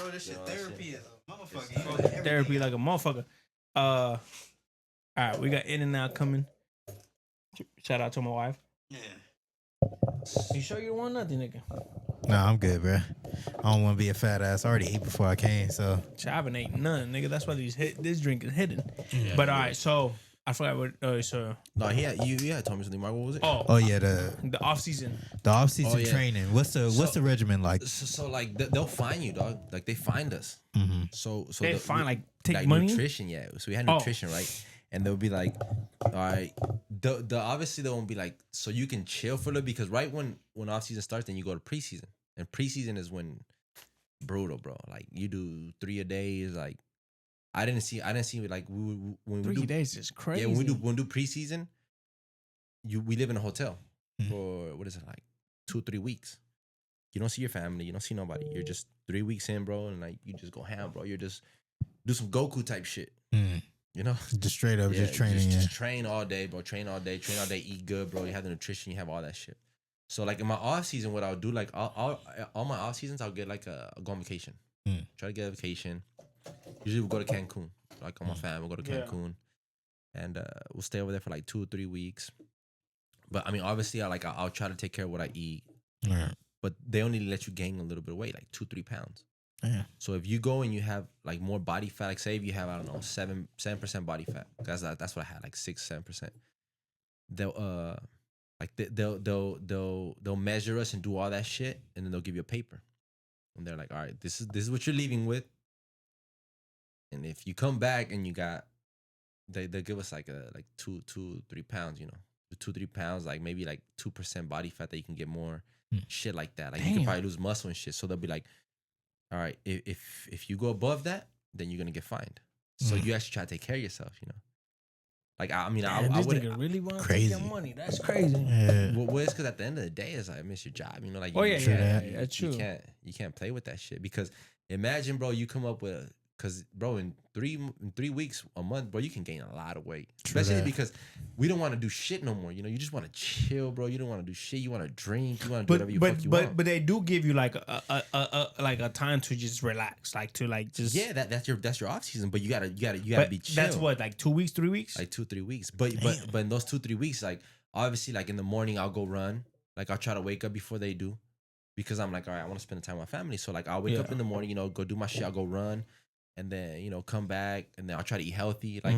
bro. This shit therapy is a motherfucker. Therapy like a motherfucker. All right, we got in and out coming. Shout out to my wife. Yeah. You sure you don't want nothing, nigga? Nah, I'm good, bro. I don't want to be a fat ass. I already ate before I came, so. I haven't ate none, nigga. That's why this drink is hidden. Yeah, but all right, so I forgot what. So no, you had told me something. Mark, what was it? Oh yeah, the off season. The off season training. What's the regimen like? So like they'll find you, dog. Like they find us. Mm-hmm. So they find like take money. Nutrition, yeah. So we had nutrition, right? And they'll be like, all right, the obviously they won't be like, so you can chill for a little, because right when off season starts, then you go to preseason, and preseason is when brutal, bro. Like you do 3 a day is like, I didn't see like when 3 we do days is crazy. Yeah, when we do preseason, we live in a hotel for what is it, like 2-3 weeks. You don't see your family, you don't see nobody. You're just 3 weeks in, bro, and like you just go ham, bro. You're just do some Goku type shit. You know, just straight up, just training. Just train all day, bro. Train all day. Eat good, bro. You have the nutrition. You have all that shit. So like in my off season, what I'll do, like all my off seasons, I'll get like I'll go on vacation. Try to get a vacation. Usually we'll go to Cancun. Like on my family, we'll go to Cancun, and we'll stay over there for like 2 or 3 weeks. But I mean, obviously, I'll try to take care of what I eat. Right. But they only let you gain a little bit of weight, like 2-3 pounds. Yeah. So if you go and you have like more body fat, like say if you have, I don't know, 7% body fat, that's what I had, like 6-7%. They'll measure us and do all that shit, and then they'll give you a paper, and they're like, all right, this is what you're leaving with, and if you come back and you got, they'll give us like 2-3 pounds, 2-3 pounds, like maybe like 2% body fat that you can get more, shit like that. Like you can probably lose muscle and shit. So they'll be like, all right, if you go above that, then you're gonna get fined. So you actually try to take care of yourself, Like I mean, I would really want crazy. To take your money. That's crazy. Yeah. Well, it's because at the end of the day, it's like I miss your job. Like that's true. You can't play with that shit, because imagine, bro, you come up with because bro, in 3 weeks, a month, bro, you can gain a lot of weight. Especially because we don't want to do shit no more. You just want to chill, bro. You don't want to do shit. You want to drink. You want to do whatever you fuck you want. But they do give you like a time to just relax, like to like just that's your off season. But you gotta be chill. That's what, like 2 weeks, 3 weeks, like 2-3 weeks. But in those 2-3 weeks, like obviously, like in the morning I'll go run. Like I'll try to wake up before they do, because I'm like, all right, I want to spend the time with my family. So like I'll wake up in the morning, go do my shit. I'll go run. And then, come back, and then I'll try to eat healthy. Like,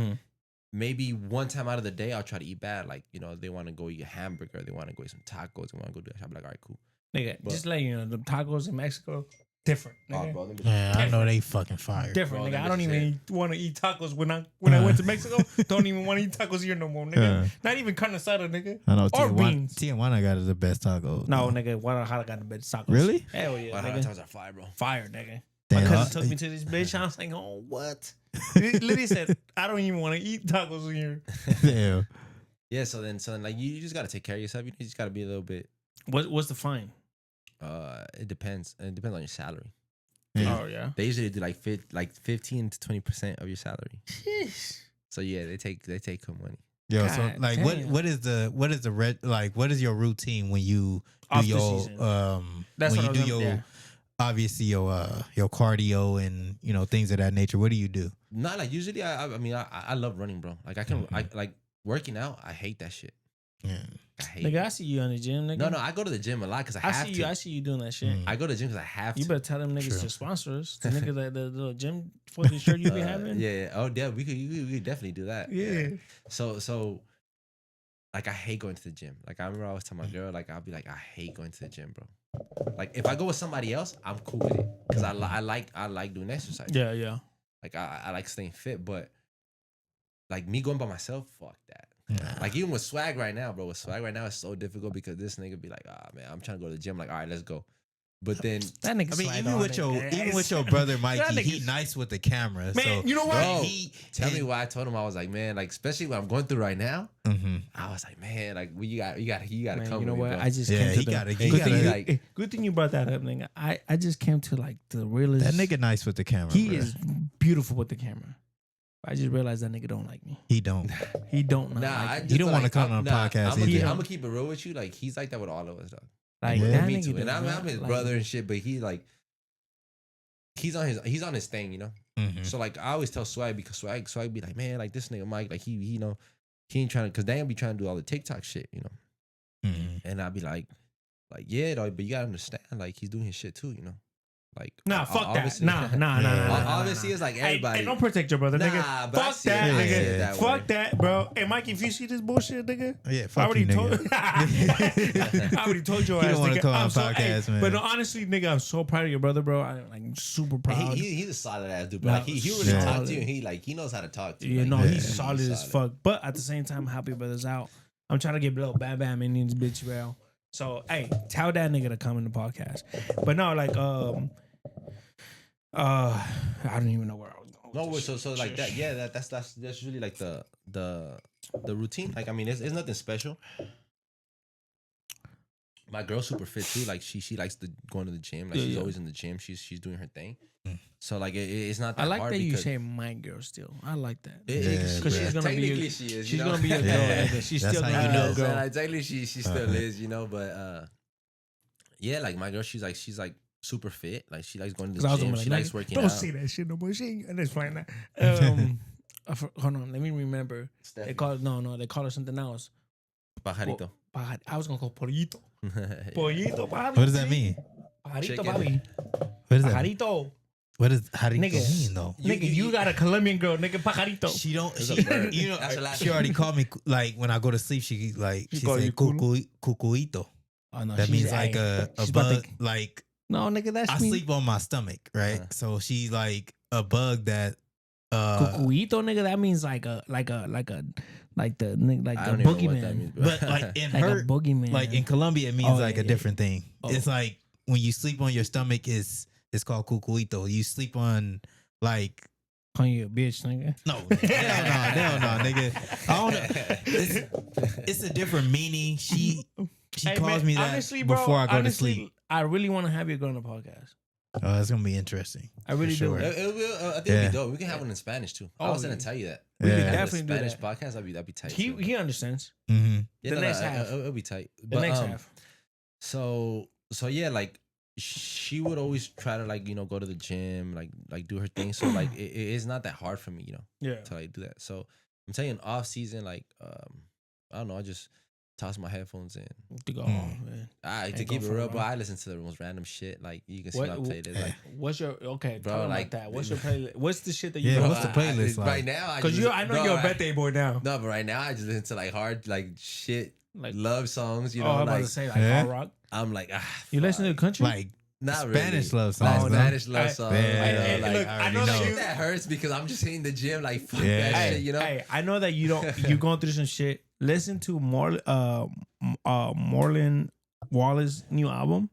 maybe one time out of the day, I'll try to eat bad. Like, they want to go eat a hamburger. They want to go eat some tacos. They want to go do that. I'll be like, all right, cool. Nigga, just let you know, the tacos in Mexico, different. Nigga. Bro, yeah, I know they fucking fire. Different, bro, nigga. I don't even want to eat tacos when I went to Mexico. Don't even want to eat tacos here no more, nigga. Not even carne asada, nigga. I know. Or beans. Tijuana got the best tacos. No, nigga. Guadalajara got the best tacos. Really? Hell yeah, nigga. Tacos are fire, bro. Fire, nigga. Damn, my cousin took me to this bitch. I was like, oh, what? Literally said, I don't even want to eat tacos here. Damn. Yeah, so then, like, you just got to take care of yourself. You just got to be a little bit. What's the fine? It depends. It depends on your salary. Oh, yeah? They usually do like 15 to 20% of your salary. Jeez. So, yeah, they take some money. Yo, God so like, damn. what is your routine when you do your That's when what you I do was your obviously your cardio and things of that nature? What do you do? Not like usually. I love running, bro. Like I like working out. I hate that shit. Yeah, I hate. Nigga, I see you in the gym, nigga. No, I go to the gym a lot because I have to. I see you doing that shit. I go to the gym because I have to. You better tell them niggas to sponsor us. The niggas that the gym for the shirt you be having. Yeah. Oh, yeah. We could definitely do that. Yeah. So. Like, I hate going to the gym. Like, I remember I was telling my girl, like, I'll be like, I hate going to the gym, bro. Like, if I go with somebody else, I'm cool with it. Because I like doing exercise. Yeah. Like, I like staying fit. But, like, me going by myself, fuck that. Yeah. Like, even with swag right now, bro. With swag right now, it's so difficult because this nigga be like, man, I'm trying to go to the gym. Like, all right, let's go. But then that nigga. even with your brother Mikey, he nice with the camera. Man, so, you know what? Bro, tell me why I told him. I was like, man, like especially what I'm going through right now. I was like, man, like you got to come. You know with what? Me, bro. I just came to good thing you brought that up, nigga. I just came to like the realist. That nigga nice with the camera. He is beautiful with the camera. I just realized that nigga don't like me. He don't. He don't. He don't want to come on a podcast. I'm gonna keep it real with you. Like he's like that with all of us, dog. Like me that too. nigga, And I'm his brother and shit, but he like he's on his thing, you know. Mhm. So like I always tell Swag because Swag be like, man, like this nigga Mike, like he you know, he ain't trying to, cause they be trying to do all the TikTok shit, you know. Mhm. And I'd be like yeah, dog, but you gotta understand, like he's doing his shit too, you know. Like Nah, fuck that. obviously- Nah. Obviously, it's like everybody. Hey, don't protect your brother, Nah, nigga. but I Fuck see it- that, I see nigga. it that way. Fuck that, bro. Hey, Mike, if you see this bullshit, nigga, Yeah, I fuck already you, told. nigga. I already told your You ass, don't wanna nigga. come on I'm so, podcast, man. But no, honestly, nigga, I'm so proud of your brother, bro. I'm like super proud. He's a solid ass dude, bro. Nah, Like he really yeah. talk to you. And he knows how to talk to you. Yeah, Like, no, Yeah. he's solid as fuck. But at the same time, happy brothers out. I'm trying to get little Bam Bam in this bitch, bro. So hey, tell that nigga to come in the podcast. But no, like I don't even know where I was going. No, with this so shit. like that. Yeah, that's really like the routine. Like I mean, it's nothing special. My girl's super fit too. Like she likes going to the gym. Like Yeah, she's yeah. always in the gym. She's doing her thing. Mm. So like it's not that I like hard that you because say my girl still. I like that. Yeah, Because she's gonna be technically your, she is. she's you know? gonna be your girl. Yeah. Nigga. She's That's still how gonna you be know. your girl. Like, technically she still Uh-huh. is, you know. But yeah, like my girl, she's like super fit. Like she likes going to 'Cause I the was gym. gonna be She like, likes working don't out. say that shit no more. She ain't explain that. Hold on, let me remember. They call they call her something else. Pajarito. I was gonna call pollito. Pollito, papi. What does that mean? Pajarito, Chicken. papi. What is that? Mean? Pajarito. What does harito Nigga. mean though? Nigga, you got a Colombian girl, nigga, pajarito. She don't. It's She, a bird. you know, That's a Latin. she already called me like when I go to sleep. She call you said culo? cucuito. Oh, no, That she's- means like hey, a she's about bug. to- Like No, nigga, that's I me. sleep on my stomach, right? So she's like a bug that. Cucuito, nigga, that means like the nigga, like I the don't even know what that boogeyman. means, bro. But like in Like her, a boogeyman. like in Colombia, it means Oh, like yeah, a different thing. Oh. It's like when you sleep on your stomach, it's called cucuito. You sleep on like. Calling you a bitch, nigga. No, hell no, nigga. I don't know. It's a different meaning. She Hey, calls man, me that honestly, bro, before I go to honestly, sleep. I really want to have you go on the podcast. Oh, it's gonna be interesting. I really For do. sure. I think Yeah. it'd be dope. We can have one in Spanish too. I Oh, was gonna yeah. tell you that. We Yeah. could Yeah. definitely do Spanish that. podcast. That'd be tight. He too. he understands. Mm-hmm. Yeah, the next half. It'll be tight. The next half. So yeah, like she would always try to like go to the gym, like do her thing. So like it's not that hard for me, Yeah. to like do that. So I'm telling you, off season, like I don't know, I just toss my headphones in. To go Mm. on, man. To And keep go it for real, it, bro, bro. I listen to the most random shit. Like you can see What- my playlist. Like What's your okay? Bro, Bro, like, like that. What's your playlist? What's the shit that you? Yeah, go what's the on? playlist like? right now? Because I know you're a birthday boy now. No, but right now I just listen to like hard, like shit, Like love songs. You oh, know, I'm about like to say like Yeah. hard rock. I'm like You listen to country? Like not Spanish really. love songs, Like though. Spanish love Hey, songs. yeah, you know, hey, like, look, I I already know know. that shit you. that hurts because I'm just hitting the gym like fuck Yeah. that Hey, shit, you know. hey, I know that you don't. You going through some shit. Listen to Marlon Wallace's new album.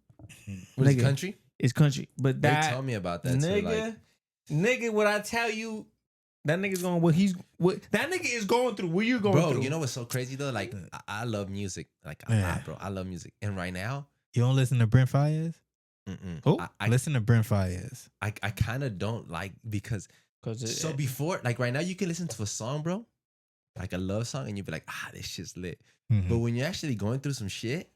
What is nigga. country? It's country, but They that tell me about that too. nigga, Like, nigga, what I tell you, that nigga's going what that nigga is going through. What you going bro, through? you know what's so crazy though? Like, I love music, like a Yeah. lot, bro. I love music, and right now, You don't listen to Brent Fayez? Who? I Listen to Brent Fayez. kind of don't like because so before, like right now, you can listen to a song, bro, like a love song, and you'd be like, this shit's lit. Mhm. But when you're actually going through some shit,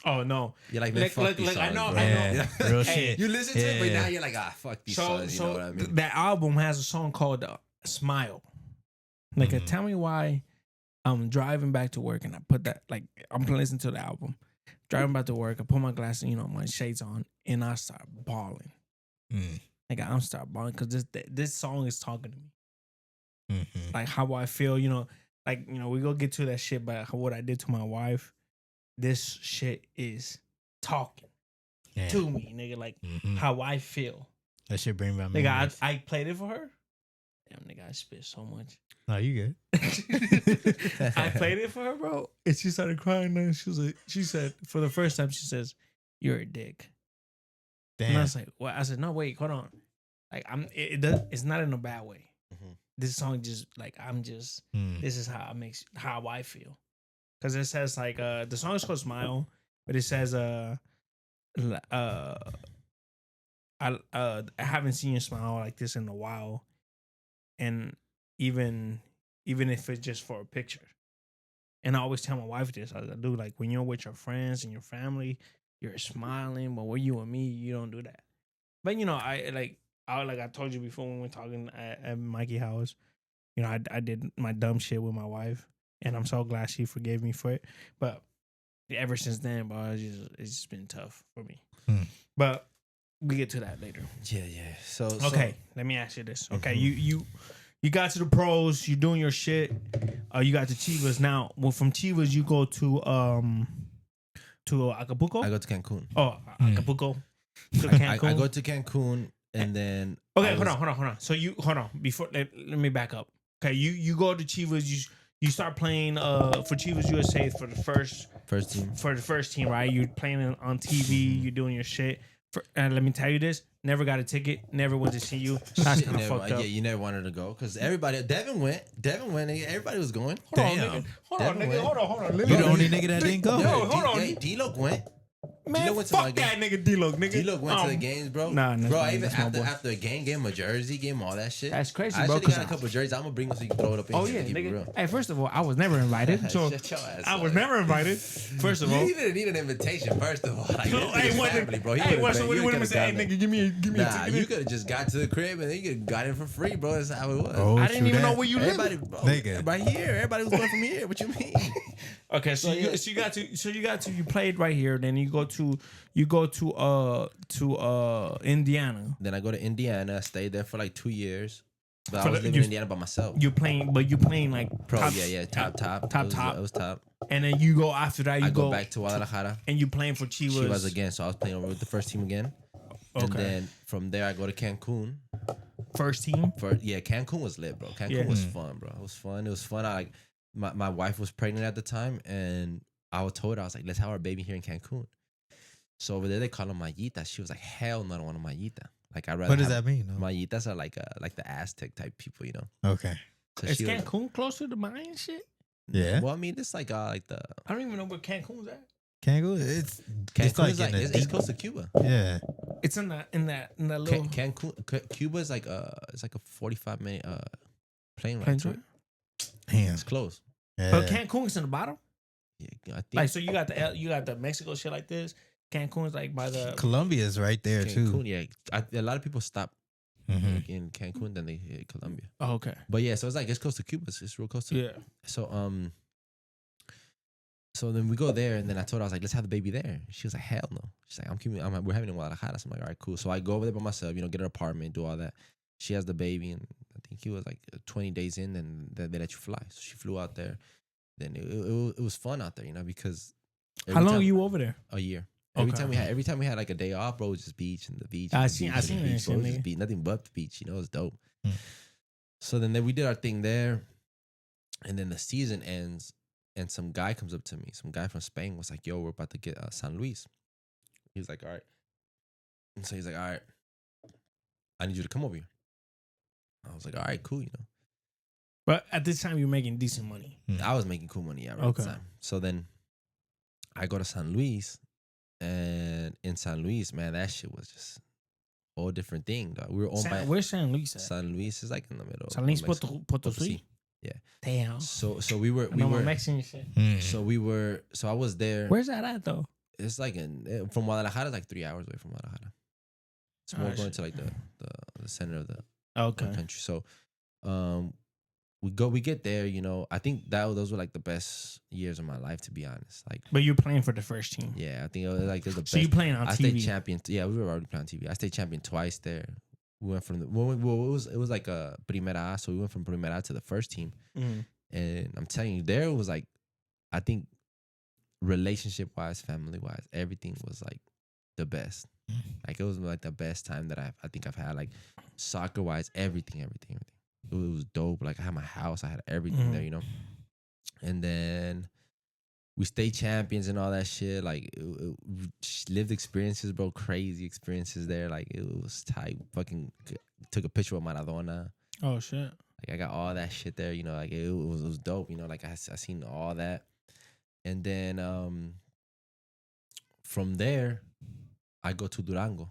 oh no, you're like, man, Like- fuck like- these like, I songs, know- bro. I know. Yeah, real Hey, shit. You listen to it, but Yeah. now you're like, fuck these so songs. You know what I mean? that album has a song called "Smile." Like, Mhm. tell me why I'm driving back to work and I put that like I'm listening to the album, driving back to work. I put my glasses, my shades on, and I start bawling. Mm. Like I'm start bawling because this song is talking to me. Mhm. Like how I feel, we go get to that shit, but what I did to my wife, this shit is talking Yeah. to me, nigga. Like Mhm. how I feel. That shit bring back Nigga, memories. I played it for her. Damn, nigga, I spit so much. No, you good. I played it for her, bro, and she started crying. And she said, for the first time, she says, "You're a dick." And I Damn. was like, "What?" I said, "No, wait, hold on. Like, it's not in a bad way. Mhm. This song just like Mm. this is how I feel, because it says like the song is called Smile, but it says I haven't seen you smile like this in a while, and even if it's just for a picture. And I always tell my wife this. I do, like, when you're with your friends and your family, you're smiling, but when you and me, you don't do that. But like I told you before when we were talking at Mikey house, you know, I did my dumb shit with my wife, and I'm so glad she forgave me for it. But ever since then, bro, it's just been tough for me. But we get to that later. Yeah. So Okay, let me ask you this. Okay, you got to the pros, you doing your shit. You got to Chivas now. Well, from Chivas you go to Acapulco. I go to Cancun. Oh, Acapulco. To Cancun. I go to Cancun and then Okay, hold on. So you hold on before. Let me back up. Okay, you go to Chivas. You start playing for Chivas USA for the first team, right? You're playing on TV. You're doing your shit. And let me tell you this: never got a ticket. Never went to see you. That's kind of fucked up. Yeah, you never wanted to go because everybody. Devin went. Nigga, everybody was going. Hold on, nigga. Hold on. You the only nigga that didn't go. Yo, hold on. D-Lo went. Man, D-Lo went to fuck that nigga D-Lo, nigga. D-Lo went to the games, bro. Nah, bro. I Even after a game, gave him a jersey, gave him all that shit. That's crazy, I bro. actually got a couple of jerseys. I'm gonna bring them so you can throw it up in Oh here. yeah, Keep it real. nigga. Hey, first of all, I was never invited. So Shut your ass I up. was never invited. First of all, You didn't need an invitation. First of all, like, hey, this family, bro. Hey, so what do you say? Hey, nigga, give me a Nah, ticket. you could have just got to the crib and then you could have got it for free, bro. That's how it was. Oh, I didn't even know where you Everybody, lived. bro, Nigga. right here. Everybody was going from here. What you mean? Okay, so you played right here. Then you go to Indiana. Then I go to Indiana. I stayed there for like 2 years. But For I was the- living you- in Indiana by myself. You playing like Pro, top, top. It was top. And then you go after that. You I go back to Guadalajara. and you playing for Chivas. Chivas again, so I was playing over with the first team again. And Okay. then from there, I go to Cancun. First team. Cancun was lit, bro. Cancun was fun, bro. It was fun. I like my wife was pregnant at the time, and I told her, I was like, let's have our baby here in Cancun. So over there they call them mallitas. She was like, hell no, I don't want a mallita. Like I rather. What does that mean? No. Mallitas are like the Aztec type people, you know. Okay. So Is she was- Cancun closer to Mayan shit? Yeah. Well, I mean, it's like the I don't even know where Cancun's at. Cancun. It's Cancun is like like in the it's deep- close to Cuba. Yeah. It's in that little Cancun, Cuba is like it's like a 45-minute plane ride plane to trip. it. Damn. It's close. Yeah. But Cancun's in the bottom. Yeah, I think Like so, you got the Mexico shit like this. Cancun's like by the. Colombia's right there Cancun. too. Yeah, a lot of people stop Mhm. like, in Cancun, then they hit Colombia. Oh, okay. But yeah, so it's like it's close to Cuba. It's real close to. Yeah. So then we go there, and then I told her, I was like, let's have the baby there. She was like, hell no. She's like, we're having it in Guadalajara. So I'm like, all right, cool. So I go over there by myself, get an apartment, do all that. She has the baby, and I think he was like 20 days in, and they let you fly. So she flew out there. Then it was fun out there, because. How long were you over there? A year. Okay. Every time we had like a day off, bro, it was just beach and the beach. I and the seen beach that and the beach, shit, bro. It was nigga. just beach, nothing but the beach. It was dope. Mm. So then we did our thing there, and then the season ends, and some guy comes up to me. Some guy from Spain was like, "Yo, we're about to get San Luis." He's like, "All right," and so he's like, "All right, I need you to come over here." I was like, "All right, cool," But at this time, you're making decent money. I was making cool money, right at the time. So then I go to San Luis, and in San Luis, man, that shit was just a whole different thing, dog. We were owned by Where's San Luis at? San Luis is like in the middle. San Luis of Mexico. Potosí. Yeah. Damn. So we were I know my Mexican shit. Mm. so I was there. Where's that at though? It's like from Guadalajara, it's like 3 hours away from Guadalajara. It's more Oh, going shit. to like the center of the Okay. country. So we get there, I think those were like the best years of my life, to be honest. Like, But you're playing for the first team. yeah, I think it was like the best. So you playing on I TV? stayed champion. Yeah, we were already playing on TV. I stayed champion twice there. We went from it was like a Primera A, so we went from Primera A to the first team. Mhm. And I'm telling you, there was like, I think relationship wise, family wise, everything was like the best. Like it was like the best time that I think I've had. Like soccer wise, everything. It was dope. Like I had my house, I had everything there, And then we stayed champions and all that shit. Like lived experiences, bro. Crazy experiences there. Like it was tight. Fucking took a picture with Maradona. Oh shit. Like I got all that shit there, like it was dope, like I seen all that. And then from there, I go to Durango.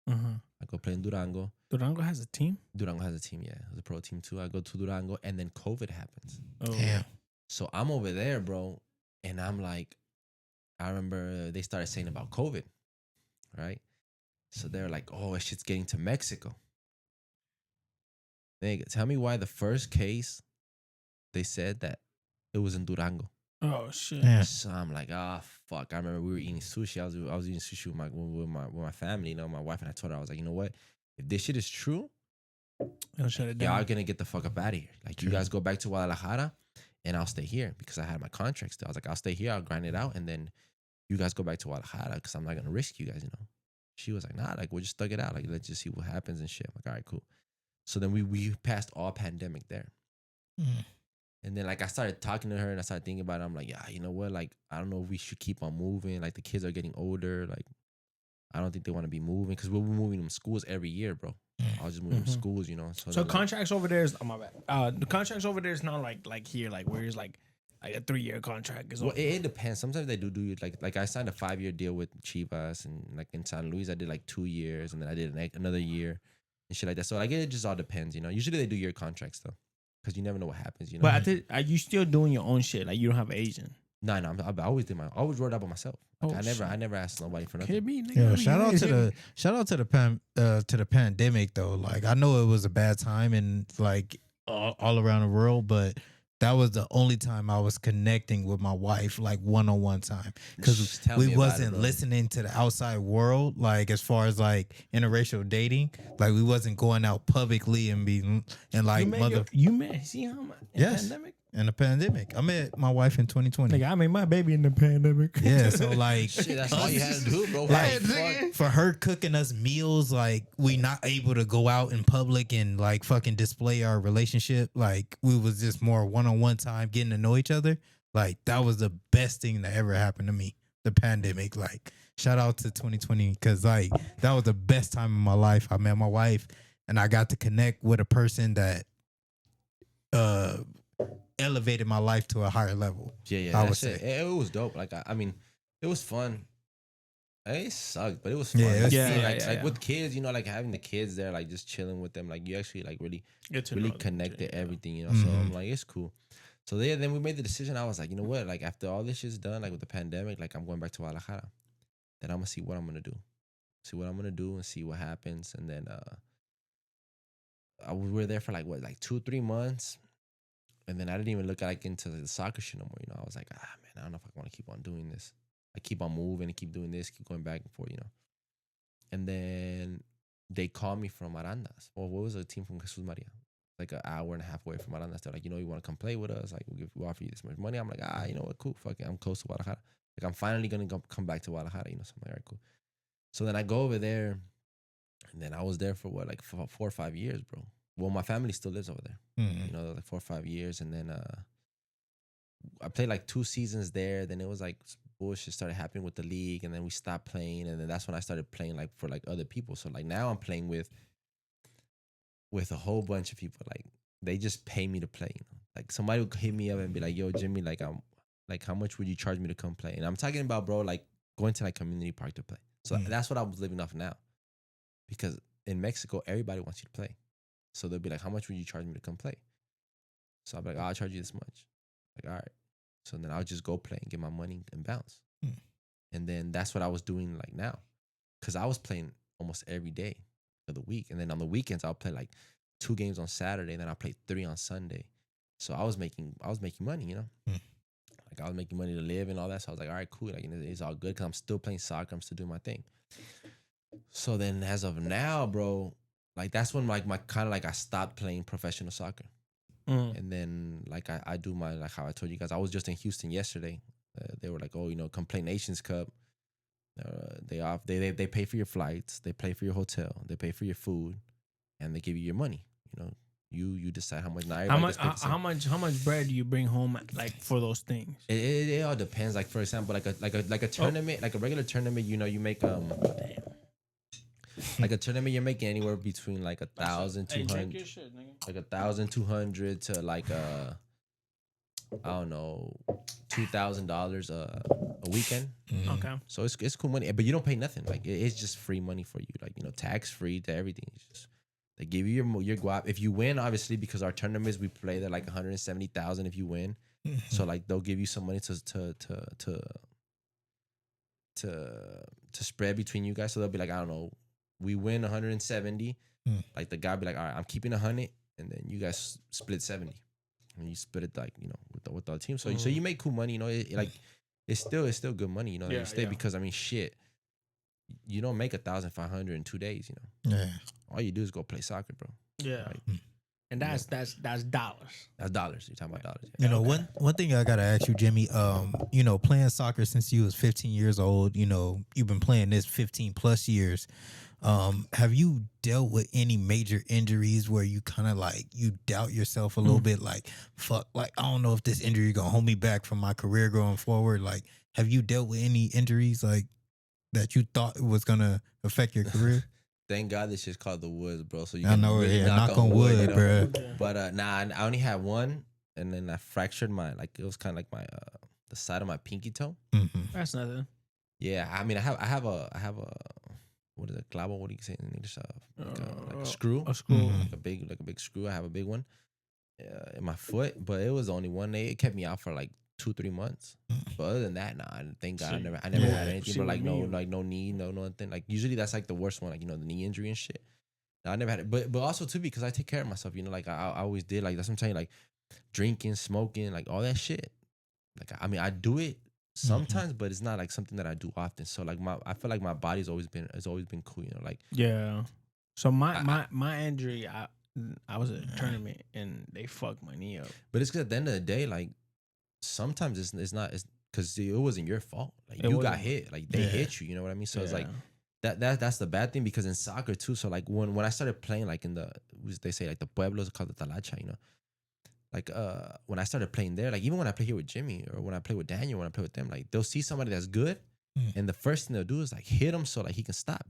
Uh-huh. I go play in Durango. Durango has a team? Durango has a team, yeah. It was a pro team too. I go to Durango, and then COVID happens. Oh. Damn. So I'm over there, bro, and I'm like, I remember they started saying about COVID, right? So they're like, oh, shit's getting to Mexico. Nigga, tell me why the first case they said that it was in Durango. Oh shit. Yeah. So I'm like, fuck. I remember we were eating sushi. I was eating sushi with my family, you know, my wife, and I told her, I was like, you know what? If this shit is true, They'll shut it down. y'all are gonna get the fuck up out of here. Like, you guys go back to Guadalajara and I'll stay here because I had my contract still. I was like, I'll stay here, I'll grind it out, and then you guys go back to Guadalajara because I'm not gonna risk you guys, you know. She was like, nah, like we'll just thug it out. Like, let's just see what happens and shit. I'm like, all right, cool. So then we passed all pandemic there. And then like I started talking to her and I started thinking about it. I'm like, yeah, you know what? Like, I don't know if we should keep on moving. Like, the kids are getting older. Like, I don't think they want to be moving because we'll be moving them schools every year, bro. I was just moving them schools, you know. So contracts over there is, oh my bad. The contracts over there is not like here, like where it's like a 3-year contract. Well, it depends. Sometimes they do it like I signed a 5-year deal with Chivas, and like in San Luis I did like 2 years, and then I did another year and shit like that. So like it just all depends, you know. Usually they do year contracts though, because you never know what happens, you know. But I think, are you still doing your own shit? Like you don't have an agent? No, I always did I always wrote it up by myself. Like, Oh, I never asked nobody for nothing. Yeah, shout out to the pandemic though. Like, I know it was a bad time and like all around the world, but that was the only time I was connecting with my wife, like one-on-one time, because we wasn't listening to the outside world, like as far as like interracial dating. Like, we wasn't going out publicly and being and like you met see how much pandemic? In the pandemic. I met my wife in 2020. Nigga, I made my baby in the pandemic. Yeah, so like shit, that's all you had to do, bro. Like, for her cooking us meals, like we not able to go out in public and like fucking display our relationship. Like, we was just more one-on-one time getting to know each other. Like, that was the best thing that ever happened to me. The pandemic. Like, shout out to 2020, because like that was the best time in my life. I met my wife and I got to connect with a person that elevated my life to a higher level. Yeah, I would say it was dope. Like, I mean, it was fun. It sucked, but it was fun. Like with kids, you know, like having the kids there, like just chilling with them, like you actually like really connected everything, you know. So I'm like, it's cool. So then we made the decision. I was like, you know what? Like, after all this shit's done, like with the pandemic, like I'm going back to Guadalajara. Then I'm gonna see what I'm gonna do. And see what happens. And then we were there for like 2-3 months. And then I didn't even look into the soccer shit no more. You know, I was like, man, I don't know if I want to keep on doing this. I keep on moving and keep doing this, keep going back and forth, you know. And then they called me from Arandas. Or what was a team from Jesus Maria? Like an hour and a half away from Arandas. They're like, you know, you want to come play with us? Like, we'll offer you this much money. I'm like, you know what? Cool. Fuck it. I'm close to Guadalajara. Like, I'm finally going to come back to Guadalajara, you know. So I'm like, all right, cool. So then I go over there. And then I was there for 4 or 5 years, bro. Well, my family still lives over there. You know, like 4 or 5 years. And then I played like 2 seasons there. Then it was like bullshit started happening with the league. And then we stopped playing. And then that's when I started playing like for like other people. So like now I'm playing with a whole bunch of people. Like, they just pay me to play, you know. Like, somebody would hit me up and be like, yo, Jimmy, like, I'm like, how much would you charge me to come play? And I'm talking about, bro, like going to like community park to play. So that's what I was living off now. Because in Mexico, everybody wants you to play. So they'll be like, how much would you charge me to come play? So I'll be like, I'll charge you this much. Like, all right. So then I'll just go play and get my money and bounce. And then that's what I was doing like now. Because I was playing almost every day of the week. And then on the weekends, I'll play like 2 games on Saturday. And then I'll play 3 on Sunday. So I was making money, you know? Like, I was making money to live and all that. So I was like, all right, cool. Like, it's all good because I'm still playing soccer. I'm still doing my thing. So then as of now, bro, like, that's when like my kind of like I stopped playing professional soccer. And then like I do my, like how I told you guys, I was just in Houston yesterday. They were like, oh, you know, come play Nations Cup. They pay for your flights, they pay for your hotel, they pay for your food, and they give you your money. You know, you decide how much. How much bread do you bring home like for those things? It all depends. Like, for example, like a tournament, like a regular tournament, you know, you make like a tournament, you're making anywhere between like 1,200, like 1,200 to like I don't know, $2,000 a weekend. Okay. So it's cool money, but you don't pay nothing. Like, it's just free money for you. Like, you know, tax free to everything. It's just, they give you your guap. If you win, obviously, because our tournaments we play, they're like 170,000 if you win. So like they'll give you some money to spread between you guys. So they'll be like, I don't know, we win 170. Like, the guy be like, all right, I'm keeping 100, and then you guys split 70, and you split it like with the other team. So you make cool money. Like it's still good money. That you stay because I mean shit. You don't make 1,500 in 2 days. Yeah. All you do is go play soccer, bro. Yeah. Like, and that's dollars. That's dollars. You're talking about dollars. One thing I gotta ask you, Jimmy. Playing soccer since you was 15 years old. You've been playing this 15 plus years. Have you dealt with any major injuries where you kind of like you doubt yourself a little bit? Like, fuck, like I don't know if this injury gonna hold me back from my career going forward. Like, have you dealt with any injuries like that you thought was gonna affect your career? Thank God this shit's called the woods, bro. So you I can know, really knock on wood, bro. But nah, I only had one, and then I fractured it was kind of like my the side of my pinky toe. Mm-hmm. That's nothing. Yeah, I mean, I have a what is it, clavo? What do you say in English? Like a screw. A screw. Mm-hmm. Like a big screw. I have a big one in my foot, but it was only one day. It kept me out for like 2-3 months. But other than that, nah, thank God I never had anything. But like no knee, no nothing. Like usually that's like the worst one, like the knee injury and shit. No, I never had it. But also too because I take care of myself. Like I always did. Like that's what I'm telling you. Like drinking, smoking, like all that shit. Like I mean I do it sometimes, but it's not like something that I do often. So like I feel like my body's always been cool. Like yeah. So my injury, I was at a tournament and they fucked my knee up. But it's because at the end of the day, like sometimes it's not because it wasn't your fault. Like you got hit, like they hit you. You know what I mean? So it's like that's the bad thing because in soccer too. So like when I started playing, like in they say like the pueblos called the talacha. Like when I started playing there, like even when I play here with Jimmy or when I play with Daniel, when I play with them, like they'll see somebody that's good, and the first thing they'll do is like hit him so like he can stop.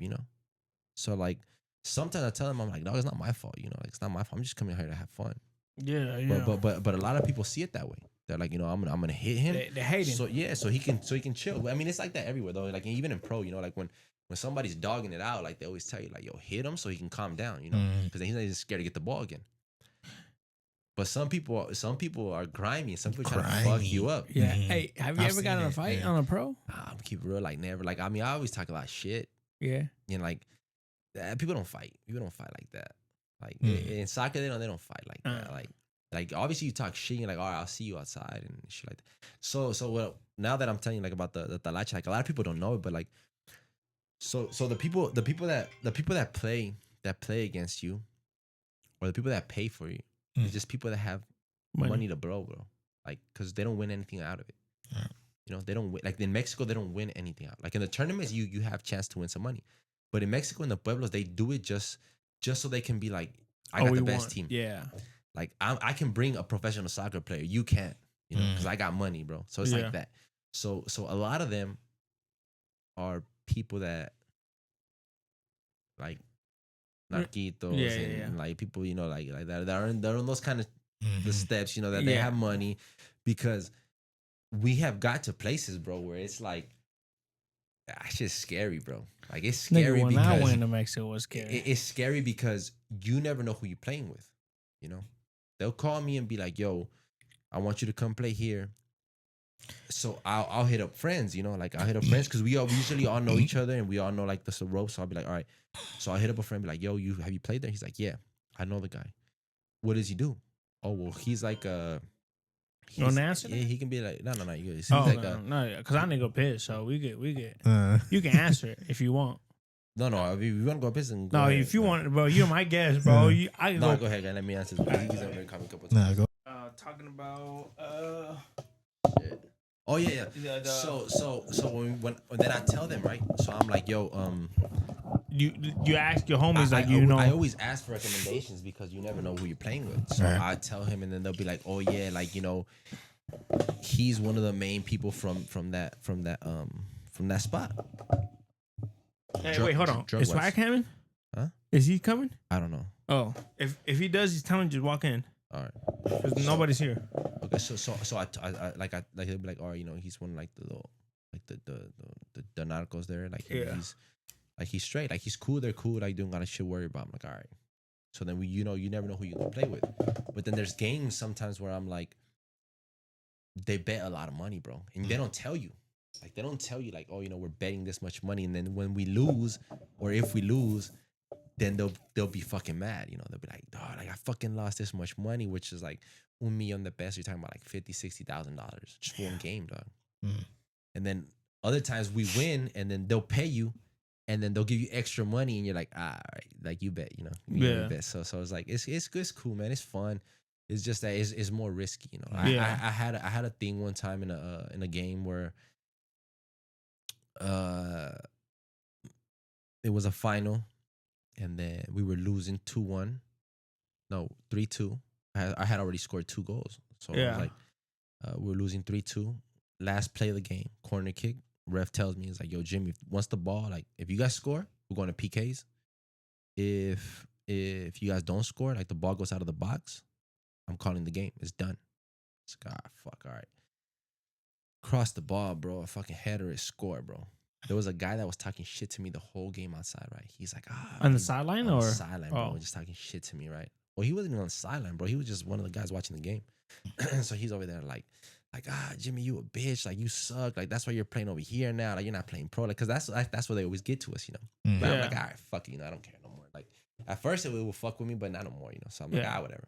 So like sometimes I tell him I'm like, no, it's not my fault. Like it's not my fault. I'm just coming here to have fun. Yeah. But a lot of people see it that way. They're like, I'm gonna hit him. They hate him. So he can chill. I mean, it's like that everywhere though. Like even in pro, like when somebody's dogging it out, like they always tell you like, yo, hit him so he can calm down. Because then he's not even scared to get the ball again. But some people are grimy. Some people try to fuck you up. Yeah. Hey, have you ever gotten in a fight on a pro? I'm keep it real, like never. Like I mean, I always talk a lot of shit. Yeah. Like people don't fight. People don't fight like that. Like in soccer, they don't fight like that. Like obviously you talk shit. You're like, all right, I'll see you outside and shit like that. So well, now that I'm telling you like about the talacha, like a lot of people don't know it, but like, so the people that play against you, or the people that pay for you, it's just people that have money to blow, bro. Like, cause they don't win anything out of it. They don't win. Like in Mexico, they don't win anything out. Like in the tournaments, you have chance to win some money, but in Mexico, in the pueblos, they do it just so they can be like, I got the best team. Yeah. Like I can bring a professional soccer player. You can't, because I got money, bro. So it's like that. So a lot of them are people that like narquitos and like people, like that are in those kind of the steps, that they have money, because we have got to places, bro, where it's like it's just scary, bro. Like it's scary when because I went to Mexico, it was scary. It's scary because you never know who you're playing with. They'll call me and be like, yo, I want you to come play here. So I'll hit up friends, like I'll hit up friends because we usually all know each other and we all know like the ropes. So I'll be like, all right. So I'll hit up a friend, be like, yo, have you played there? He's like, yeah, I know the guy. What does he do? Oh, well, he's like you want to answer? Yeah, he can be like, no, you he's no, because I need to go piss. So we get. You can answer it if you want. No, if you want to go piss, and no, ahead. if you want, bro, you're my guest, bro. Go ahead, guy. Let me answer. He's already come a couple times. Go. Talking about shit. Oh yeah. So when then I tell them, right? So I'm like, yo, you ask your homies I always ask for recommendations because you never know who you're playing with. So I tell him, and then they'll be like, oh yeah, like he's one of the main people from that spot. Hey, wait, hold on. Is Swag coming? Huh? Is he coming? I don't know. Oh, if he does, he's telling you to walk in. All right. Because nobody's here. Okay, so I he'll be like, all right, he's one of like the little, like the narcos there, like he's straight, like he's cool, they're cool, like doing a lot of shit worry about. I'm like, all right. So then you never know who you're gonna play with. But then there's games sometimes where I'm like, they bet a lot of money, bro, and they don't tell you. Like they don't tell you like, oh, we're betting this much money, and then when we lose, or if we lose, then they'll be fucking mad. They'll be like, oh, like fucking lost this much money, which is like $1 million the best. You're talking about like $50,000-$60,000 just one game, dog. And then other times we win, and then they'll pay you, and then they'll give you extra money, and you're like, all right, like you bet, you know, you bet. So it's like it's cool, man. It's fun. It's just that it's more risky, you know. I had a thing one time in a game where it was a final, and then we were losing 2-1, no 3-2. I had already scored 2 goals, so I was like, we were losing 3-2. Last play of the game, corner kick. Ref tells me, he's like, yo, Jimmy, once the ball, like, if you guys score, we're going to PKs. If you guys don't score, like, the ball goes out of the box, I'm calling the game. It's done. It's like, fuck, all right. Cross the ball, bro. A fucking header is score, bro. There was a guy that was talking shit to me the whole game outside, right? He's like, on the sideline, on the sideline, bro, just talking shit to me, right? Well, he wasn't even on the sideline, bro. He was just one of the guys watching the game. So he's over there like, Jimmy, you a bitch. Like, you suck. Like, that's why you're playing over here now. Like, you're not playing pro. Like, because that's what they always get to us, you know. But I'm like, all right, fuck it, you know, I don't care no more. Like, at first it would fuck with me, but not no more, you know. So I'm like, whatever.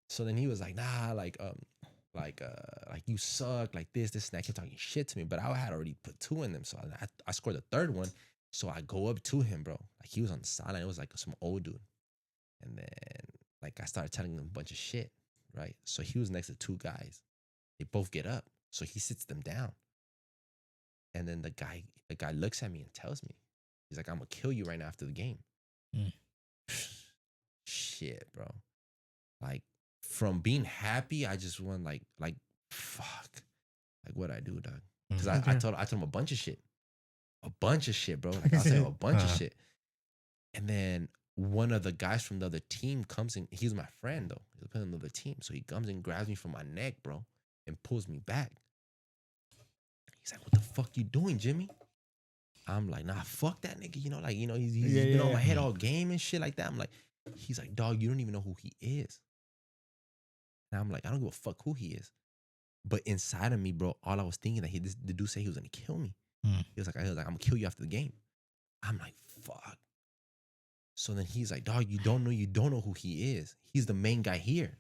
So then he was like, nah, like you suck, like this, and that. Kept talking shit to me, but I had already put 2 in them. So I scored the third one. So I go up to him, bro. Like, he was on the sideline. It was like some old dude. And then, like, I started telling him a bunch of shit, right? So he was next to 2 guys. They both get up. So he sits them down. And then the guy looks at me and tells me, he's like, I'm going to kill you right now after the game. Shit, bro. Like, from being happy, I just went like, fuck. Like, what'd I do, dog? Because I told him a bunch of shit. A bunch of shit, bro. Like, I'll tell him a bunch of shit. And then one of the guys from the other team comes in. He's my friend, though. He's playing on the other team. So he comes and grabs me from my neck, bro, and pulls me back. He's like, what the fuck you doing, Jimmy? I'm like, nah, fuck that nigga. You know, like, you know, he's been on my head all game and shit like that. I'm like, he's like, dog, you don't even know who he is. And I'm like, I don't give a fuck who he is. But inside of me, bro, all I was thinking that the dude said he was gonna kill me. He was like, I'm gonna kill you after the game. I'm like, fuck. So then he's like, dog, you don't know who he is. He's the main guy here.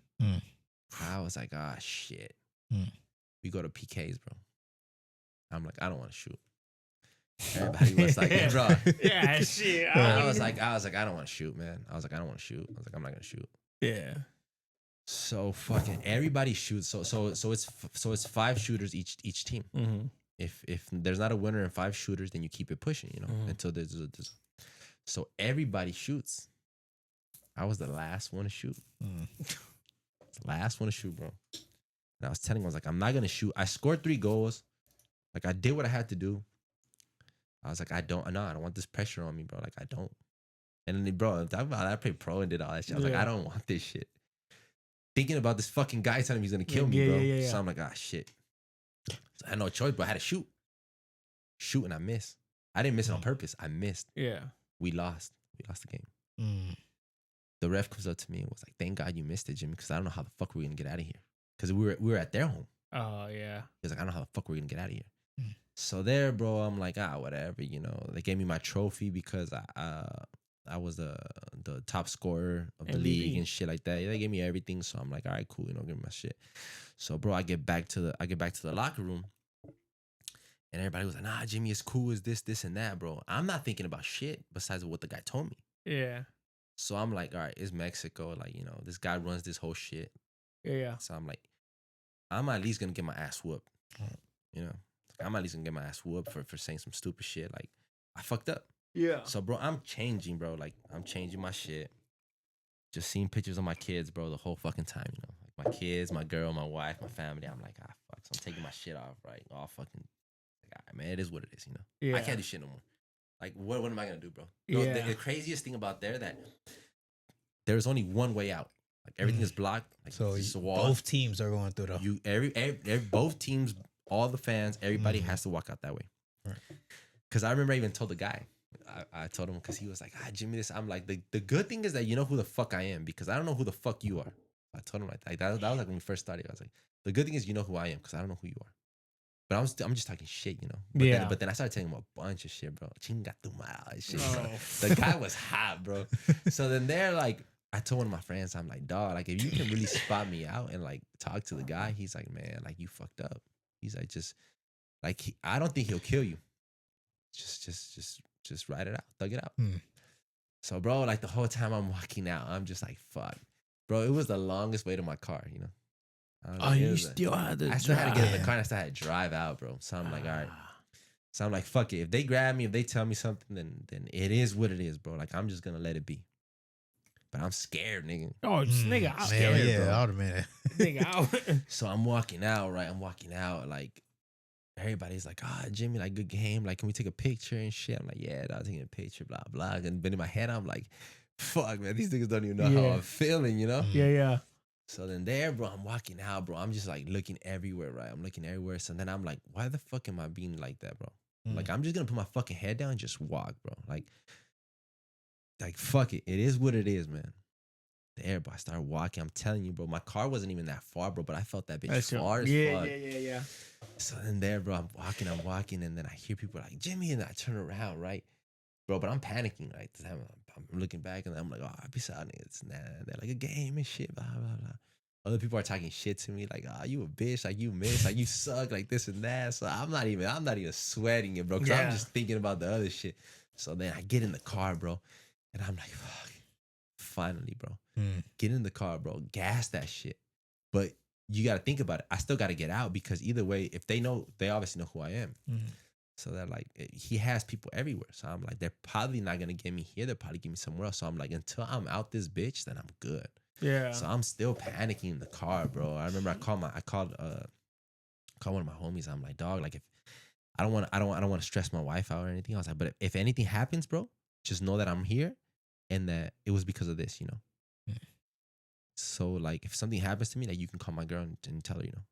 I was like, shit. We go to PKs, bro. I'm like, I don't want to shoot. Everybody was like, bro. Yeah, shit. I was like, I don't want to shoot, man. I was like, I don't want to shoot. I was like, I'm not gonna shoot. Yeah. So fucking everybody shoots. So it's 5 shooters each team. If there's not a winner in 5 shooters, then you keep it pushing, you know, until there's. So everybody shoots. I was the last one to shoot. Last one to shoot, bro. And I was telling him, I was like, I'm not gonna shoot. I scored 3 goals. Like, I did what I had to do. I was like, I don't want this pressure on me, bro. Like, I don't. And then, bro, I played pro and did all that shit. I was like, I don't want this shit. Thinking about this fucking guy telling me he's gonna kill me, bro. Yeah. So I'm like, shit. So I had no choice, but I had to shoot. Shoot, and I missed. I didn't miss it on purpose. I missed. Yeah. We lost. We lost the game. The ref comes up to me and was like, thank God you missed it, Jimmy, because I don't know how the fuck we're gonna get out of here. Because we were at their home. Oh, yeah. He was like, I don't know how the fuck we're gonna get out of here. So there, bro, I'm like, whatever, you know. They gave me my trophy because I was the top scorer of the league and shit like that. They gave me everything, so I'm like, all right, cool, you know, give me my shit. So, bro, I get back to the locker room, and everybody was like, nah, Jimmy, it's cool, is this, and that, bro. I'm not thinking about shit besides what the guy told me. Yeah. So I'm like, all right, it's Mexico, like, you know, this guy runs this whole shit. Yeah. So I'm like, I'm at least gonna get my ass whooped, you know. I'm at least gonna get my ass whooped for saying some stupid shit. Like, I fucked up. Yeah. So, bro, I'm changing, bro. Like, I'm changing my shit. Just seeing pictures of my kids, bro, the whole fucking time, you know. Like, my kids, my girl, my wife, my family. I'm like, fuck. So I'm taking my shit off, right? All fucking, like, all right, man, it is what it is, you know. Yeah. I can't do shit no more. Like, what am I gonna do, bro? Yeah. The craziest thing about that there's only one way out. Like, everything is blocked. Like, So it's a wall. both teams are going through Both teams, all the fans, everybody has to walk out that way. Because I remember I even told the guy, I told him, because he was like, Jimmy, this. I'm like, the good thing is that you know who the fuck I am, because I don't know who the fuck you are. I told him like that was like when we first started. I was like, the good thing is you know who I am, because I don't know who you are. But I'm just talking shit, you know. But then I started telling him a bunch of shit, bro. Chinga tu madre, shit, bro. The guy was hot, bro. So then they're like, I told one of my friends, I'm like, dog, like if you can really spot me out and like talk to the guy, he's like, man, like you fucked up. He's like, just like I don't think he'll kill you. Just ride it out, thug it out. So, bro, like the whole time I'm walking out, I'm just like, fuck, bro. It was the longest way to my car, you know. Oh, you still had to. I still had to get in the car and I still had to drive out, bro. So I'm like, all right. So I'm like, fuck it. If they grab me, if they tell me something, then it is what it is, bro. Like I'm just gonna let it be. But I'm scared, nigga. Oh, just nigga, I'm Hell scared, yeah, bro. automatic. Nigga, out. So I'm walking out, right? I'm walking out, like everybody's like, Jimmy, like good game. Like, can we take a picture and shit? I'm like, yeah, I'm taking a picture, blah, blah. And then in my head, I'm like, fuck, man, these niggas don't even know how I'm feeling, you know? Yeah. So then there, bro, I'm walking out, bro. I'm just like looking everywhere, right? I'm looking everywhere. So then I'm like, why the fuck am I being like that, bro? Like, I'm just gonna put my fucking head down and just walk, bro. Like fuck it. It is what it is, man. There, bro. I started walking. I'm telling you, bro. My car wasn't even that far, bro, but I felt that bitch far as fuck. Yeah. So then there, bro, I'm walking, and then I hear people like, Jimmy, and I turn around, right? Bro, but I'm panicking, right? I'm looking back, and I'm like, oh, peace out, niggas. Nah, they're like a game and shit, blah, blah, blah. Other people are talking shit to me, like, you a bitch, like, you miss, like, you suck, like, this and that. So I'm not even sweating it, bro, because I'm just thinking about the other shit. So then I get in the car, bro, and I'm like, fuck. Finally, bro. Get in the car, bro. Gas that shit. But you got to think about it. I still got to get out because either way, if they know, they obviously know who I am. So they're like, he has people everywhere. So I'm like, they're probably not going to get me here. They'll probably get me somewhere else. So I'm like, until I'm out this bitch, then I'm good. Yeah. So I'm still panicking in the car, bro. I remember I called one of my homies. I'm like, dog, like if I don't want to stress my wife out or anything. I was like, but if anything happens, bro, just know that I'm here and that it was because of this, you know? So like if something happens to me, like you can call my girl and tell her, you know.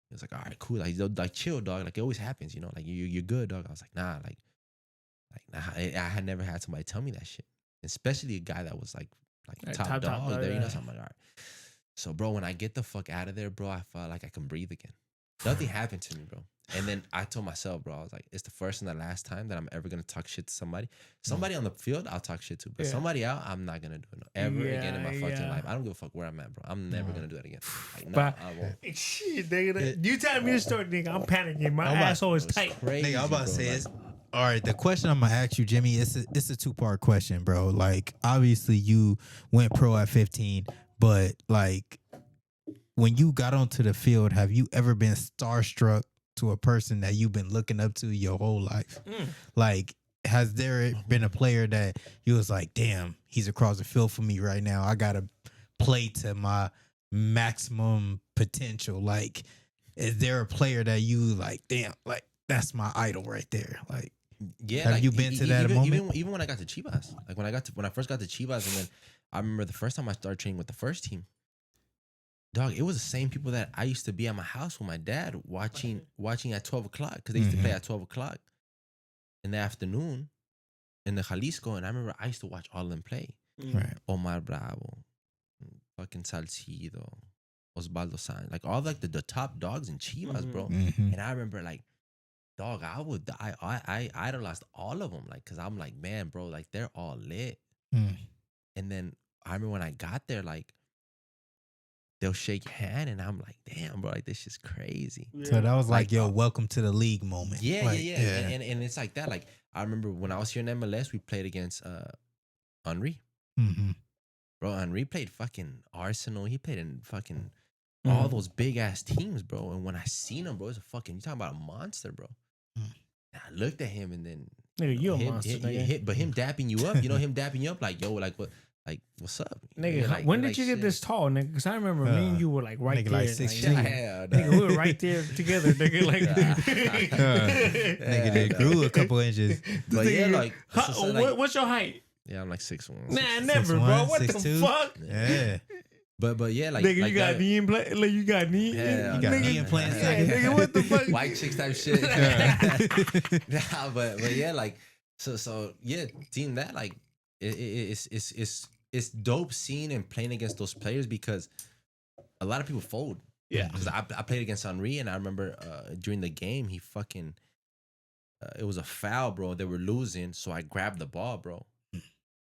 He was like, all right, cool. Like chill, dog. Like it always happens, you know. Like you're good, dog. I was like, nah, I had never had somebody tell me that shit, especially a guy that was like top dog there, you know. So I'm like, all right. So bro, when I get the fuck out of there, bro, I felt like I can breathe again. Nothing happened to me, bro. And then I told myself, bro, I was like, it's the first and the last time that I'm ever gonna talk shit to somebody. Somebody on the field, I'll talk shit to, but somebody out, I'm not gonna do it ever again in my fucking life. I don't give a fuck where I'm at, bro. I'm never gonna do that again. Like, no, I won't. Shit, nigga, you telling me the story, nigga? I'm panicking. My asshole is tight. Crazy, Nigga, I'm about to bro, say like, it's all right. The question I'm gonna ask you, Jimmy, it's a 2-part question, bro. Like, obviously you went pro at 15, but like when you got onto the field, have you ever been starstruck to a person that you've been looking up to your whole life? Like, has there been a player that you was like, damn, he's across the field for me right now. I gotta play to my maximum potential. Like, is there a player that you like, damn, like that's my idol right there? Like, yeah, have like, you been to that moment? Even when I got to Chivas, like when I first got to Chivas, and then I remember the first time I started training with the first team. Dog, it was the same people that I used to be at my house with my dad watching at 12 o'clock because they used to play at 12 o'clock in the afternoon in the Jalisco. And I remember I used to watch all of them play. Right. Omar Bravo, fucking Salcido, Osvaldo Sáenz, like all like the top dogs in Chivas, bro. And I remember like, dog, I idolized all of them, like, cause I'm like, man, bro, like they're all lit. And then I remember when I got there, like, they'll shake your hand, and I'm like, damn, bro, like this shit's crazy. So that was like your welcome to the league moment. Yeah, like, yeah. And it's like that. Like I remember when I was here in MLS, we played against Henry. Bro, Henry played fucking Arsenal. He played in fucking all those big ass teams, bro. And when I seen him, bro, it's a fucking, you talking about a monster, bro. And I looked at him, and then nigga, you a monster, nigga. But him dapping you up, you know, him dapping you up, like, yo, like what? Like, what's up? Nigga, like, when did you get this tall, nigga? Because I remember me and you were like right nigga, there. like 6'2". Nigga, we were right there together, nigga. Like, nigga, they grew a couple inches. But yeah, like, what's your height? Yeah, I'm like 6'1". Nah, never, bro. What 6'2"? the fuck? Yeah. But yeah, like, nigga, like you got that, knee play. Like, you got knee. Yeah, You got knee implants. Yeah, nigga, what the fuck? white chicks type shit. Nah, but yeah, like, so yeah, seeing that, like, it's dope seeing and playing against those players because a lot of people fold. Yeah. Because I played against Henry, and I remember during the game, he fucking, it was a foul, bro. They were losing, so I grabbed the ball, bro.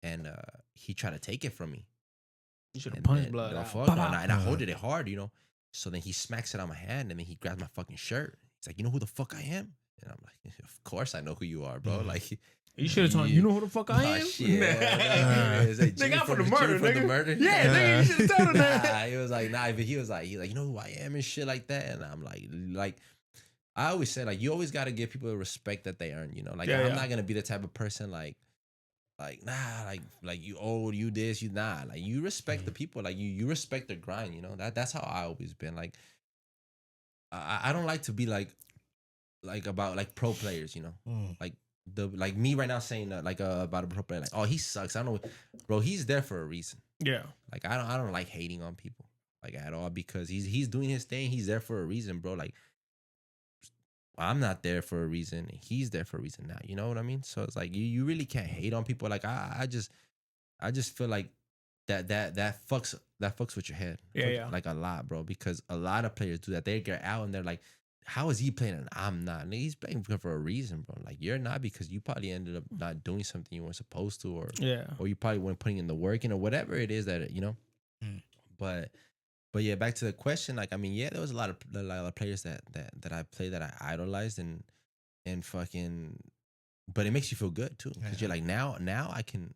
And he tried to take it from me. You should have And punched then, blood no, out. fuck, Bah, no, bah. and I hold it hard, you know. So then he smacks it on my hand, and then he grabs my fucking shirt. He's like, "You know who the fuck I am?" And I'm like, "Of course I know who you are, bro." Like, You should have told him, you know who the fuck I am? Shit. Nigga, I'm for the murder, nigga. For the murder. Yeah, nigga, you should have told him that. Nah, he was like, nah, but he was like, you know who I am and shit like that. And I'm like, I always say, like, you always got to give people the respect that they earn, you know? Like, I'm not going to be the type of person like, nah, like you old, you this, you nah. Like, you respect the people. Like, you respect the grind, you know? That's how I always been. Like, I don't like to be like about like pro players, you know? Like me right now saying about a pro player, like, oh, he sucks. I don't know, bro. He's there for a reason. Yeah. Like I don't like hating on people like at all because he's doing his thing. He's there for a reason, bro. Like I'm not there for a reason. He's there for a reason now. You know what I mean? So it's like you really can't hate on people. Like I just feel like that fucks with your head. Yeah. Like a lot, bro. Because a lot of players do that. They get out and they're like, how is he playing and I'm not? And he's playing for a reason, bro. Like you're not because you probably ended up not doing something you weren't supposed to, or you probably weren't putting in the work in or whatever it is that you know. But yeah, back to the question. Like I mean, yeah, there was a lot of players that I played that I idolized and fucking. But it makes you feel good too because you're like now I can.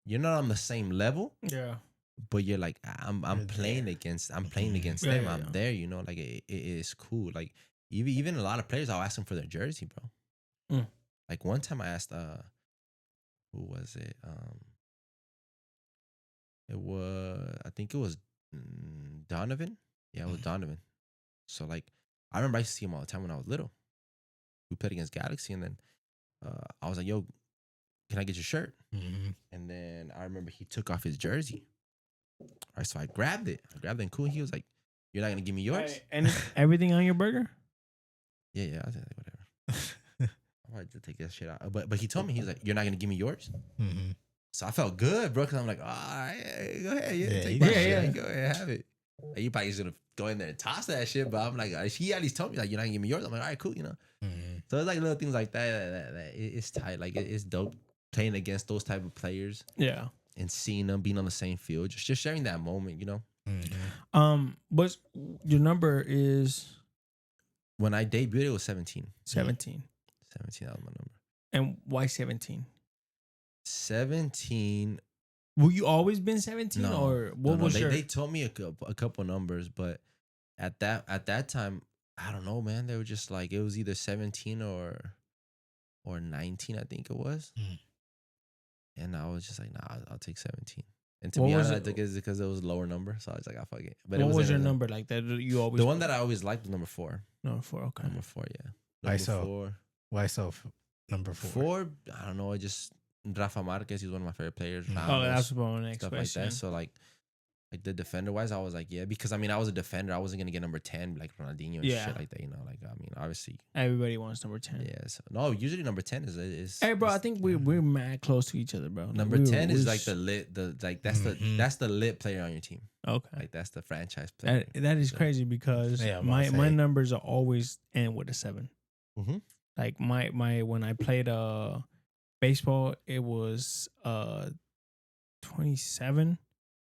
You're not on the same level. Yeah. But you're like I'm playing against them. I'm there. You know, like it is cool. Like. Even a lot of players, I'll ask them for their jersey, bro. Like one time I asked, who was it? I think it was Donovan. Yeah, it was Donovan. So like, I remember I used to see him all the time when I was little. We played against Galaxy, and then I was like, "Yo, can I get your shirt?" And then I remember he took off his jersey. All right, so I grabbed it. And cool. He was like, "You're not gonna give me yours?" Hey, and everything on your burger? Yeah, I was like, whatever. I might just take that shit out. But he told me, he was like, "You're not gonna give me yours." So I felt good, bro, because I'm like, "All right, go ahead, take my shit, go ahead, have it." Like, you probably gonna go in there and toss that shit, but I'm like, he at least told me like, "You're not gonna give me yours." I'm like, "All right, cool," you know. So it's like little things like that it's tight. Like it's dope playing against those type of players. Yeah. And seeing them being on the same field, just sharing that moment, you know. What's your number is? When I debuted, it was 17. 17. 17, that was my number. And why 17? 17. Were you always been 17 or what was your? They told me a couple numbers, but at that time, I don't know, man. They were just like it was either 17 or 19, I think it was. And I was just like, nah, I'll take 17. And to be honest, I took it because it was a lower number, so I was like, I fuck it. But what was your number like that? You always the one that I always liked was number 4. Number 4, okay. Number 4, yeah. Number 4. Why so? Number 4. 4, I don't know. I just Rafa Marquez. He's one of my favorite players. Oh, that's my next stuff question. like that. So like the defender wise, I was like, yeah, because I mean, I was a defender. I wasn't gonna get number 10 like Ronaldinho and shit like that. You know, like I mean, obviously everybody wants number 10. Yeah. So, no, usually number 10 is. Hey, bro, I think we're mad close to each other, bro. Number 10 is like that's the lit player on your team. Okay. Like that's the franchise player. That is crazy because my numbers are always end with a 7. Like my when I played baseball, it was 27.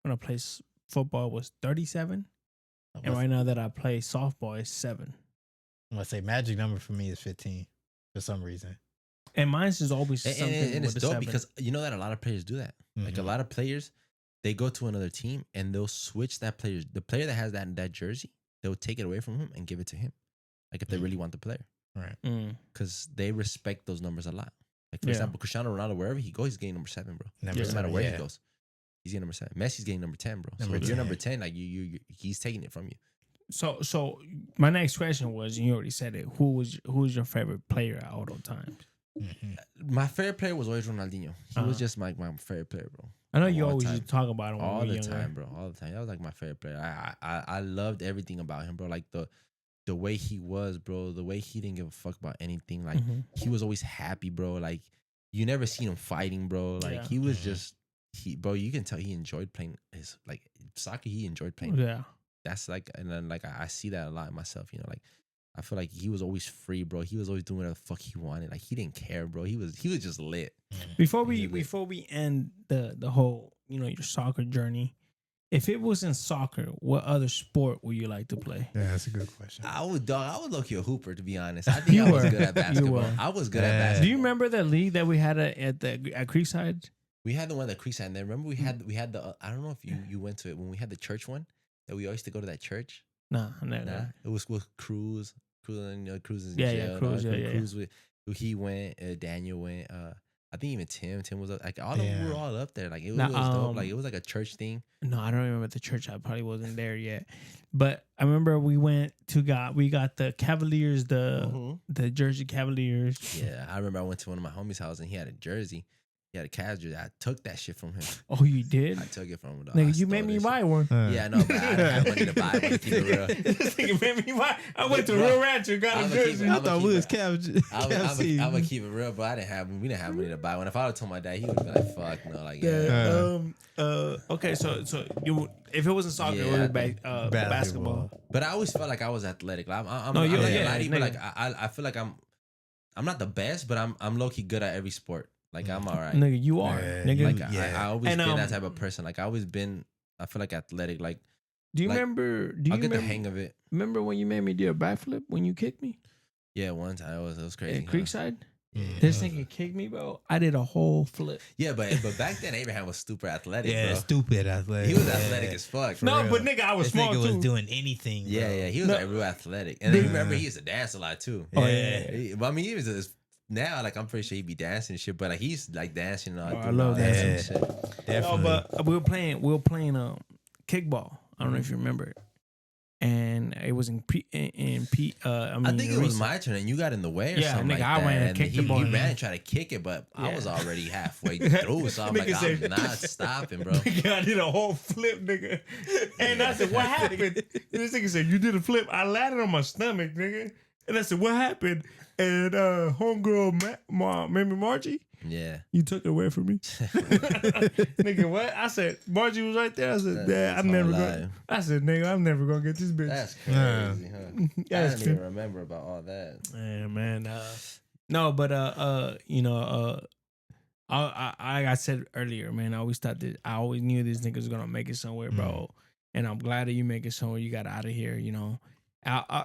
When I played football, it was 37. And right now that I play softball, it's 7. I'm gonna say magic number for me is 15 for some reason. And mine's is always something and it's with dope 7. because you know that a lot of players do that. Like a lot of players, they go to another team and they'll switch the player that has that jersey, they'll take it away from him and give it to him. Like if they really want the player. Right. Because they respect those numbers a lot. Like for example, Cristiano Ronaldo, wherever he goes, he's getting number 7, bro. Doesn't matter where he goes. He's getting number 7. Messi's getting number 10, bro. So if you're number 10, like you he's taking it from you. So my next question was, and you already said it, who's your favorite player at all times? My favorite player was always Ronaldinho. He was just my favorite player, bro. I know you always used to talk about him all the time, bro. All the time. That was like my favorite player. I loved everything about him, bro. Like the way he was, bro. The way he didn't give a fuck about anything. Like he was always happy, bro. Like you never seen him fighting, bro. Like he was just bro. You can tell he enjoyed playing his like soccer. He enjoyed playing. Yeah, that's like, and then like I see that a lot in myself. You know, like I feel like he was always free, bro. He was always doing whatever the fuck he wanted. Like he didn't care, bro. He was just lit. Before we end the whole your soccer journey, If it wasn't soccer, what other sport would you like to play? Yeah, that's a good question. I was look a hooper, to be honest. I think I was good at basketball. I was good at basketball. Do you remember that league that we had at Creekside? We had the one at Creekside. And then remember we had the I don't know if you went to it when we had the church one that we always used to go to that church. Nah, never. Nah, it was with Cruz. Cruz is in Yeah, jail. Cruz. Cruz he went. Daniel went. I think even Tim was up. Like all of them were all up there. Like it was dope. Like it was like a church thing. No, I don't remember the church. I probably wasn't there yet. But I remember we went to we got the Cavaliers, the Jersey Cavaliers. Yeah, I remember I went to one of my homies' house and he had a jersey. He had a Cavs jersey. I took that shit from him. Oh, you did? I took it from him. Nigga, you made me buy one. Yeah, I know, but I didn't have money to buy one. To keep it real. This nigga made me buy. I went to Real Rancher, got a jersey. I thought we was Cavs. I'm gonna keep it real, but we didn't have money to buy one. If I would have told my dad, he would have been like, "Fuck no," like Okay, so you if it wasn't soccer, it was basketball. But I always felt like I was athletic. Like, I'm I feel like I'm not the best, but I'm low key good at every sport. Like I'm all right. Nigga, you are. Nigga. Like I always been that type of person. Like I always been. I feel like athletic. Like do you remember? Do you I'll get remember, the hang of it. Remember when you made me do a backflip when you kicked me? Yeah, one time it was crazy. At Creekside. This nigga kicked me, bro. I did a whole flip. Yeah, but back then Abraham was super athletic. Yeah, bro. stupid athletic. He was athletic as fuck. No, but nigga, I was this small nigga too. was doing anything. Bro. Yeah, he was like real athletic. And then remember he used to dance a lot too. Oh yeah. But I mean, he was now like I'm pretty sure he'd be dancing and shit. But like he's like dancing. I love dancing and shit. Definitely. No, but we were playing kickball. I don't know if you remember it. And it was I think it was my turn and you got in the way or something. Nigga, like I that. ran and kicked the ball. He ran and tried to kick it, but I was already halfway through. So I'm like, I'm not stopping, bro. Nigga, I did a whole flip, nigga. And I said, what happened? And this nigga said, you did a flip. I landed on my stomach, nigga. And I said, what happened? And homegirl, remember Margie? Yeah. You took it away from me. Nigga, what? I said, Margie was right there. I said, Dad, I'm never going. I said, nigga, I'm never going to get this bitch. That's crazy, huh? I didn't even remember about all that. Yeah, man. No, but, I said earlier, man, I always knew this nigga was going to make it somewhere, bro. And I'm glad that you make it somewhere. You got out of here, you know.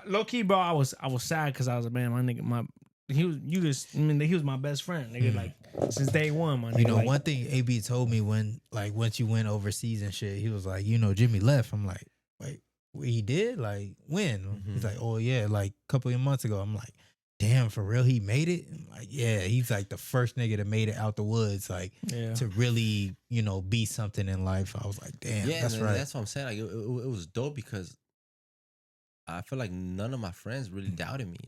Low key, bro, I was sad because I was like, man, my nigga, he was my best friend, nigga. Like since day one, my nigga. You know, like, one thing AB told me once you went overseas and shit, he was like, Jimmy left. I'm like, wait, he did? Like when? Mm-hmm. He's like, oh yeah, like a couple of months ago. I'm like, damn, for real, he made it? I'm like, yeah, he's like the first nigga that made it out the woods, like to really, be something in life. I was like, damn, that's right. That's what I'm saying. Like it was dope because I feel like none of my friends really doubted me,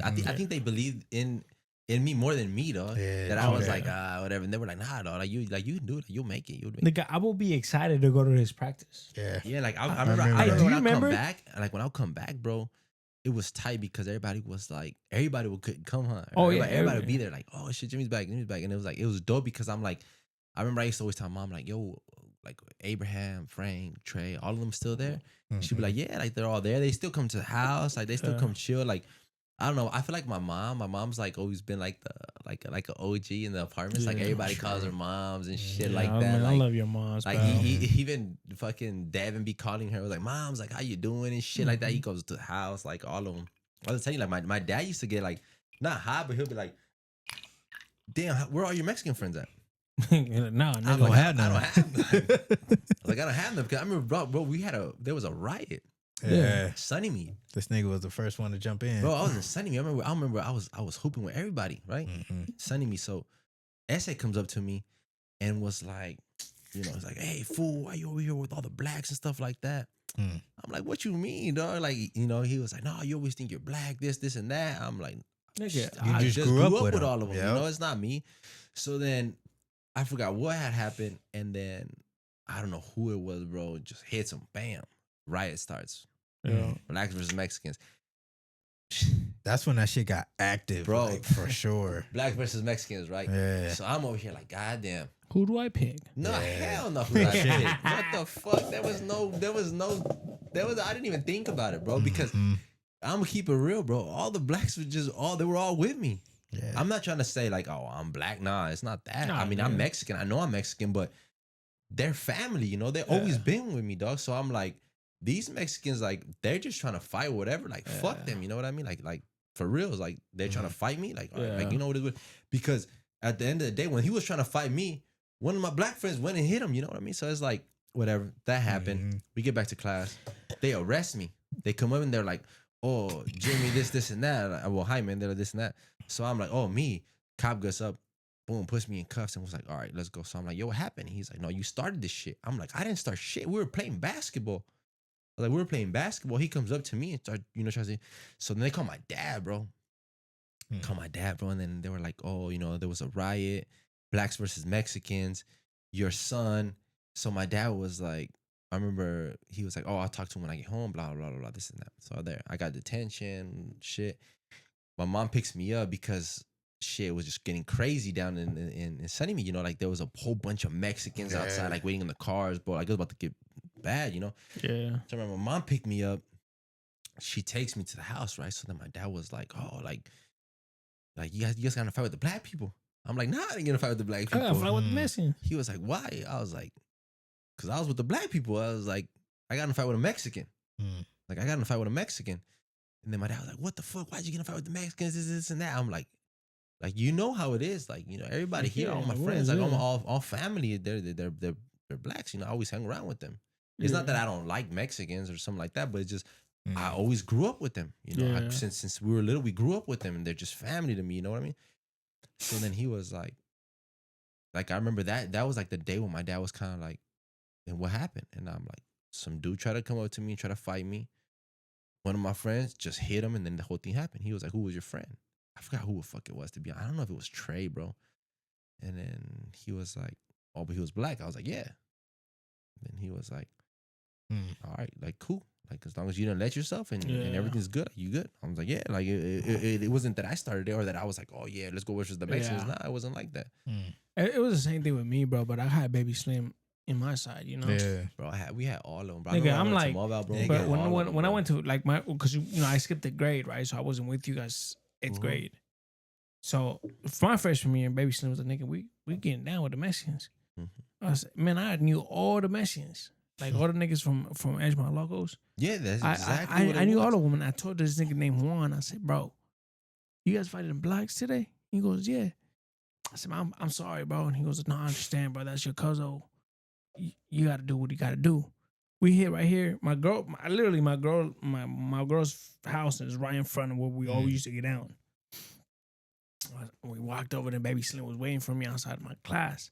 I think they believed in me more than me, dog. Yeah, that I was like, whatever. And they were like, nah, dog, you can do it. You'll make it. Nigga, I will be excited to go to his practice. Yeah. Yeah, like I remember when I come back, like when I'll come back, bro, it was tight because everybody would come, huh? Everybody would be there, like, oh shit, Jimmy's back. And it was dope because I'm like, I remember I used to always tell mom, like, yo, like Abraham, Frank, Trey, all of them still there. Mm-hmm. She'd be like, yeah, like they're all there. They still come to the house. Like they still come chill. Like, I don't know. I feel like my mom's like always been like like an OG in the apartments. Like everybody calls her moms and shit like that. Man, like, I love your moms. Like he even fucking Devin be calling her. Was like, mom's like, how you doing and shit like that. He goes to the house, like all of them. I was telling you, like my dad used to get like not high, but he'll be like, damn, where are all your Mexican friends at? No, I don't have none. Like I don't have them because I remember, bro, there was a riot. Yeah, Sunny Meat. This nigga was the first one to jump in. Bro, I was in Sunny Meat. I remember I was hooping with everybody, right? Mm-hmm. Sunny Meat. So Essay comes up to me and was like, it's like, hey fool, why you over here with all the blacks and stuff like that? I'm like, what you mean, dog? Like, he was like, no, you always think you're black, this and that. I'm like, nigga, I just grew up with all of them. Yep. It's not me. So then I forgot what had happened, and then I don't know who it was, bro. Just hits him, bam, riot starts. Yeah, blacks versus Mexicans. That's when that shit got active, bro, like, for sure. Blacks versus Mexicans, right? Yeah. So I'm over here like, goddamn. Who do I pick? No, hell no. Who do I pick? What the fuck? I didn't even think about it, bro. Because I'm gonna keep it real, bro. All the blacks they were all with me. Yeah. I'm not trying to say like, oh, I'm black. Nah, it's not that. No, I mean, I'm Mexican. I know I'm Mexican, but they're family, you know, they've always been with me, dog. So I'm like, these Mexicans, like, they're just trying to fight whatever. Like, fuck them, you know what I mean? Like for real, like they're trying to fight me. Like, all right, like, you know what it is? Because at the end of the day, when he was trying to fight me, one of my black friends went and hit him. You know what I mean? So it's like, whatever. That happened. We get back to class. They arrest me. They come up and they're like, oh, Jimmy, this and that. Like, well, hi, man. They're like, this and that. So I'm like, oh, me. Cop gets up, boom, puts me in cuffs and was like, all right, let's go. So I'm like, yo, what happened? He's like, no, you started this shit. I'm like, I didn't start shit. We were playing basketball. Like, we were playing basketball. He comes up to me and starts, you know, trying to say. So then they call my dad, bro. Call my dad, bro. And then they were like, oh, you know, there was a riot, blacks versus Mexicans, your son. So my dad was like, I remember he was like, oh, I'll talk to him when I get home, blah, blah, blah, blah, this and that. So there, I got detention, shit. My mom picks me up because shit was just getting crazy down in Sunnymead, you know, like there was a whole bunch of Mexicans outside, like waiting in the cars, bro. Like it was about to get bad, you know? Yeah. So I remember my mom picked me up. She takes me to the house, right? So then my dad was like, oh, like you guys gotta fight with the black people. I'm like, nah, I ain't gonna fight with the black people. I gotta fight with the Mexicans. He was like, why? I was like, because I was with the black people. I was like, I got in a fight with a Mexican. Like, I got in a fight with a Mexican. And then my dad was like, what the fuck? Why'd you get in a fight with the Mexicans? This and that. I'm like, you know how it is. Like, you know, everybody here, all my friends, like all family, they're blacks. You know, I always hang around with them. It's not that I don't like Mexicans or something like that, but it's just I always grew up with them. You know, since we were little, we grew up with them, and they're just family to me. You know what I mean? So then he was like I remember that was like the day when my dad was kind of like, and what happened? And I'm like, some dude tried to come up to me and try to fight me. One of my friends just hit him, and then the whole thing happened. He was like, who was your friend? I forgot who the fuck it was, to be honest. I don't know if it was Trey, bro. And then he was like, oh, but he was black. I was like, yeah. And then he was like, all right, like, cool. Like, as long as you didn't let yourself and everything's good, you good. I was like, yeah. Like, it wasn't that I started it or that I was like, oh, yeah, let's go versus the Mexicans. Nah, it wasn't like that. It was the same thing with me, bro, but I had Baby Slim in my side, you know? Yeah. Bro, we had all of them, bro. Nigga, I'm like, but when I went to, like, because, you know, I skipped the grade, right? So I wasn't with you guys 8th grade. So for my freshman year, Baby Slim was like, nigga, we getting down with the Mexicans. I said, man, I knew all the Mexicans. Like, all the niggas from Edgemont Locos. Yeah, that's exactly I knew all of them. And I told this nigga named Juan, I said, bro, you guys fighting blacks today? He goes, yeah. I said, I'm sorry, bro. And he goes, no, I understand, bro. That's your cousin. You got to do what you got to do. We here, right here. My girl's house is right in front of where we always used to get down. We walked over there. Baby Slim was waiting for me outside of my class.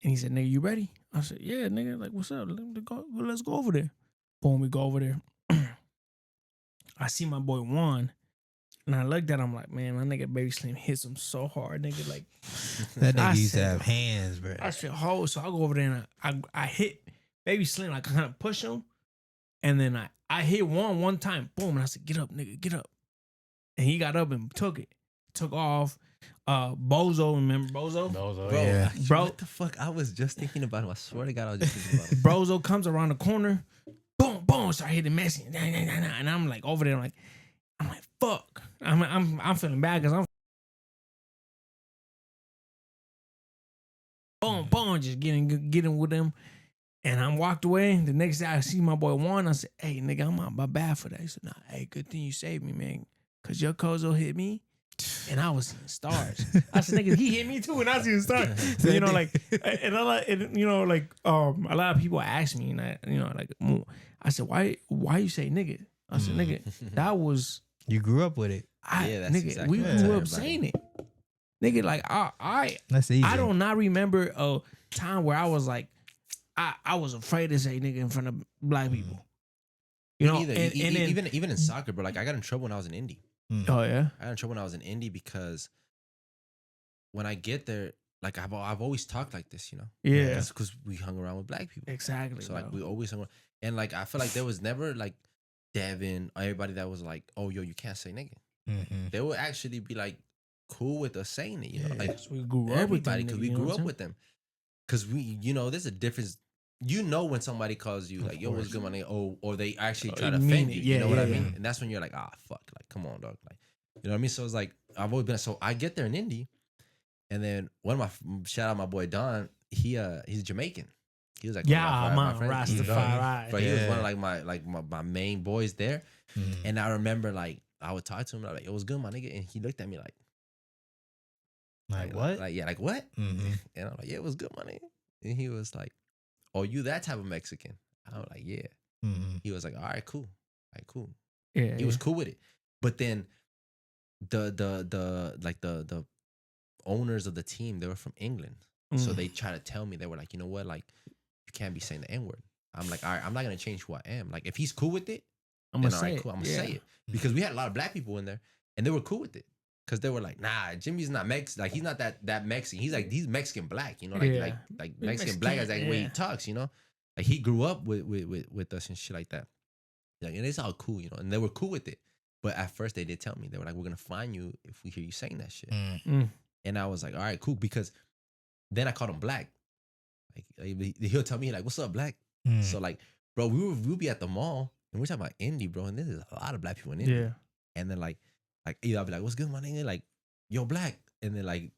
And he said, nigga, you ready? I said, yeah, nigga. Like, what's up? Let's go over there. Boom, we go over there. I see my boy Juan. And I looked at him like, man, my nigga Baby Slim hits him so hard, nigga. Like, that nigga used to have hands, bro. I said, oh, so I go over there and I hit Baby Slim. Like, I kind of push him. And then I hit one time. Boom. And I said, get up, nigga, get up. And he got up and took it. Took off. Bozo, remember Bozo? Bro, yeah. Bro, what the fuck? I was just thinking about him. I swear to God, I was just thinking about him. Bozo comes around the corner. Boom, boom. Start hitting Messi. And I'm like over there. I'm like, fuck. I'm feeling bad because I'm boom, just getting with him. And I walked away. The next day I see my boy Juan. I said, hey, nigga, I'm out my bad for that. He said, nah, hey, good thing you saved me, man. Cause your cozo hit me. And I was seeing stars. I said, nigga, he hit me too, and I was seeing stars. So, you know, like, and a lot of people ask me, and I said, why you say nigga? I said, nigga, that was you grew up with it. That's nigga, exactly we grew up saying it. Nigga, like that's easy. I do not remember a time where I was like, I was afraid to say nigga in front of black people. You know, and even in soccer, bro. Like, I got in trouble when I was in Indy. Oh yeah, I got in trouble when I was in Indy because when I get there, like I've always talked like this, you know. Yeah, because we hung around with black people. Exactly. So like we always hung around, and like I feel like there was never like Devin or everybody that was like, oh yo, you can't say nigga. They would actually be like cool with us saying it, you know. Like we grew up with them, because we grew up with them. Because we, you know, there's a difference. You know when somebody calls you like, yo, what's good, my nigga? Or they actually try to offend you. You know what I mean? And that's when you're like, fuck. Like, come on, dog. Like, you know what I mean? So it's like, I've always been, so I get there in Indy. And then shout out my boy Don. He's Jamaican. He was like, yeah, my friend. Rastafari. But he was one of like my main boys there. And I remember like I would talk to him like, it was good, my nigga. And he looked at me like what? Like, yeah, like what? And I'm like, yeah, it was good, my nigga. And he was like, oh, you that type of Mexican? I was like, yeah. He was like, all right, cool. All right, cool. Yeah, he was cool with it. But then the owners of the team, they were from England. So they try to tell me, they were like, you know what, like you can't be saying the N-word. I'm like, all right, I'm not gonna change who I am. Like if he's cool with it, I'm gonna say it. Cool. I'm gonna say it. Because we had a lot of black people in there and they were cool with it. Cause they were like, nah, Jimmy's not Mexican. Like he's not that Mexican. He's like, he's Mexican black, you know, like Mexican black is like the way he talks, you know. Like he grew up with us and shit like that. Like, and it's all cool, you know. And they were cool with it. But at first they did tell me, they were like, we're gonna find you if we hear you saying that shit. And I was like, all right, cool. Because then I called him black. Like he'll tell me like, what's up, black? So like, bro, we'll be at the mall and we're talking about Indy, bro. And there's a lot of black people in Indy. Yeah. And then like either I'll be like, what's good, my nigga? Like, yo, black. And then like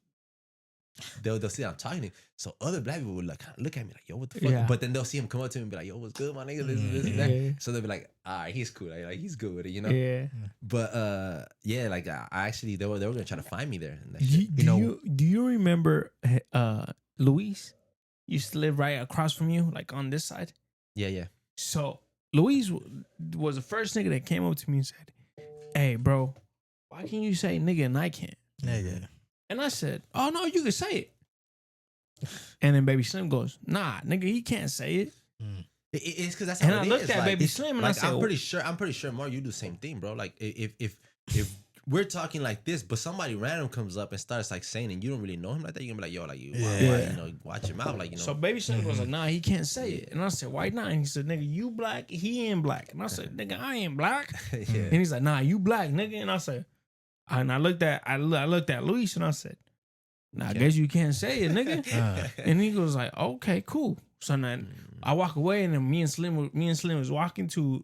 they'll see I'm talking to him. So other black people would like kind of look at me like, yo, what the fuck? Yeah. But then they'll see him come up to me and be like, yo, what's good, my nigga? This and that. Yeah. So they'll be like, all right, he's cool. Like he's good with it, you know? Yeah. But yeah, like I actually they were gonna try to find me there. And that Do you remember Luis used to live right across from you, like on this side? Yeah. So Luis was the first nigga that came up to me and said, hey, bro, why can't you say nigga and I can't? Nigga. And I said, oh, no, you can say it. And then Baby Slim goes, nah, nigga, he can't say it. It's because that's how and it I looked is. at like, Baby Slim and like, I said, I'm pretty sure, Mar, you do the same thing, bro. Like if we're talking like this, but somebody random comes up and starts like saying, and you don't really know him like that, you're gonna be like, yo, like you know, watch your mouth, like, you know. So Baby Slim was like, nah, he can't say it. And I said, why not? And he said, nigga, you black, he ain't black. And I said, nigga, I ain't black. And he's like, nah, you black, nigga. And I said, and I looked at Luis and I said, nah, I guess you can't say it, nigga. And he goes like, okay, cool. So then I walk away, and then me and Slim was walking to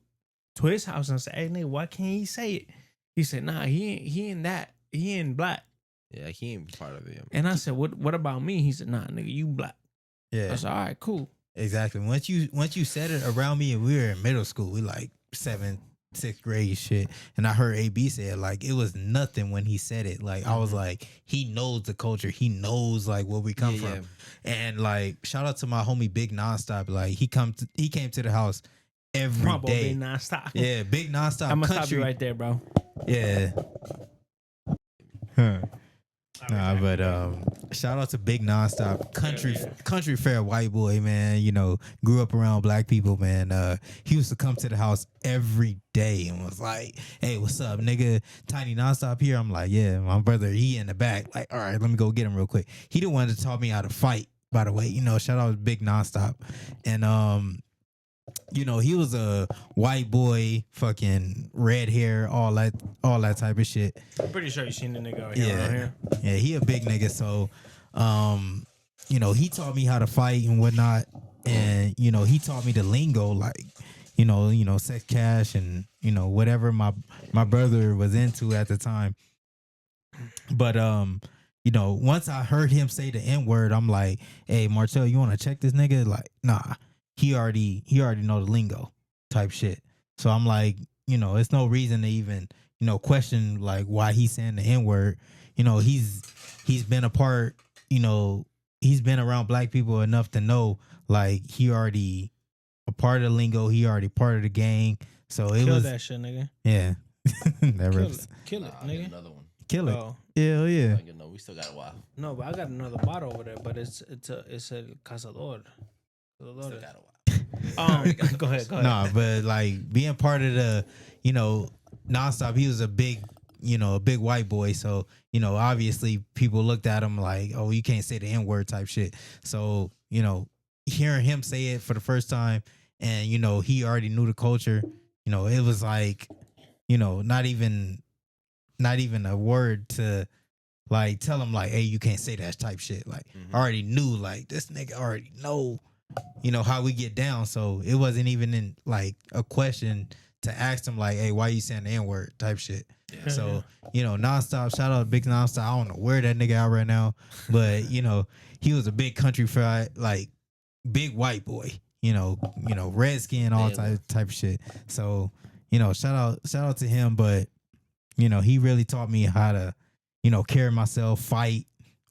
his house, and I said, hey, nigga, why can't he say it? He said, nah, he ain't that. He ain't black. Yeah, he ain't part of it. And I said, what about me? He said, nah, nigga, you black. Yeah. I said, all right, cool. Exactly. Once you said it around me, and we were in middle school, we like 7th, 6th grade shit, and I heard AB say it, like it was nothing when he said it. Like I was like, he knows the culture, he knows like where we come from. And like shout out to my homie Big Nonstop. Like he came to the house every day. Big Nonstop. Yeah, Big Nonstop. I'm gonna stop you right there, bro. Yeah. Nah, but shout out to Big Nonstop, country fair white boy, man. You know, grew up around black people, man. He used to come to the house every day and was like, "Hey, what's up, nigga? Tiny Nonstop here." I'm like, "Yeah, my brother, he in the back." Like, all right, let me go get him real quick. He the one that taught me how to fight, by the way. You know, shout out to Big Nonstop, and you know, he was a white boy, fucking red hair, all that type of shit. I'm pretty sure you seen the nigga out here. Yeah, he a big nigga. So, you know, he taught me how to fight and whatnot, and you know, he taught me the lingo, like, you know, sex cash and you know whatever my brother was into at the time. But you know, once I heard him say the N-word, I'm like, hey, Martell, you want to check this nigga? Like, nah. He already know the lingo type shit. So I'm like, you know, it's no reason to even, you know, question like why he's saying the N-word. You know, he's been a part, you know, he's been around black people enough to know like he already a part of the lingo, he already part of the gang. So it was that shit, nigga. Yeah. Kill it, nigga. Another one. Kill it. Oh. Yeah, yeah. You know, we still got a while. No, but I got another bottle over there, but it's a cazador. Still got a while. Go ahead. Nah, but like being part of the, you know, Nonstop, he was a big white boy. So, you know, obviously people looked at him like, oh, you can't say the N-word type shit. So, you know, hearing him say it for the first time and, you know, he already knew the culture, you know, it was like, you know, not even a word to like tell him like, hey, you can't say that type shit. Like I already knew like this nigga already know, you know, how we get down. So it wasn't even in like a question to ask him like, hey, why you saying the N-word type shit. Yeah. So, you know, Nonstop, shout out to Big Nonstop. I don't know where that nigga out right now, but you know, he was a big country fair, like big white boy, red skin, all type of shit. So, shout out to him. But, he really taught me how to, carry myself, fight,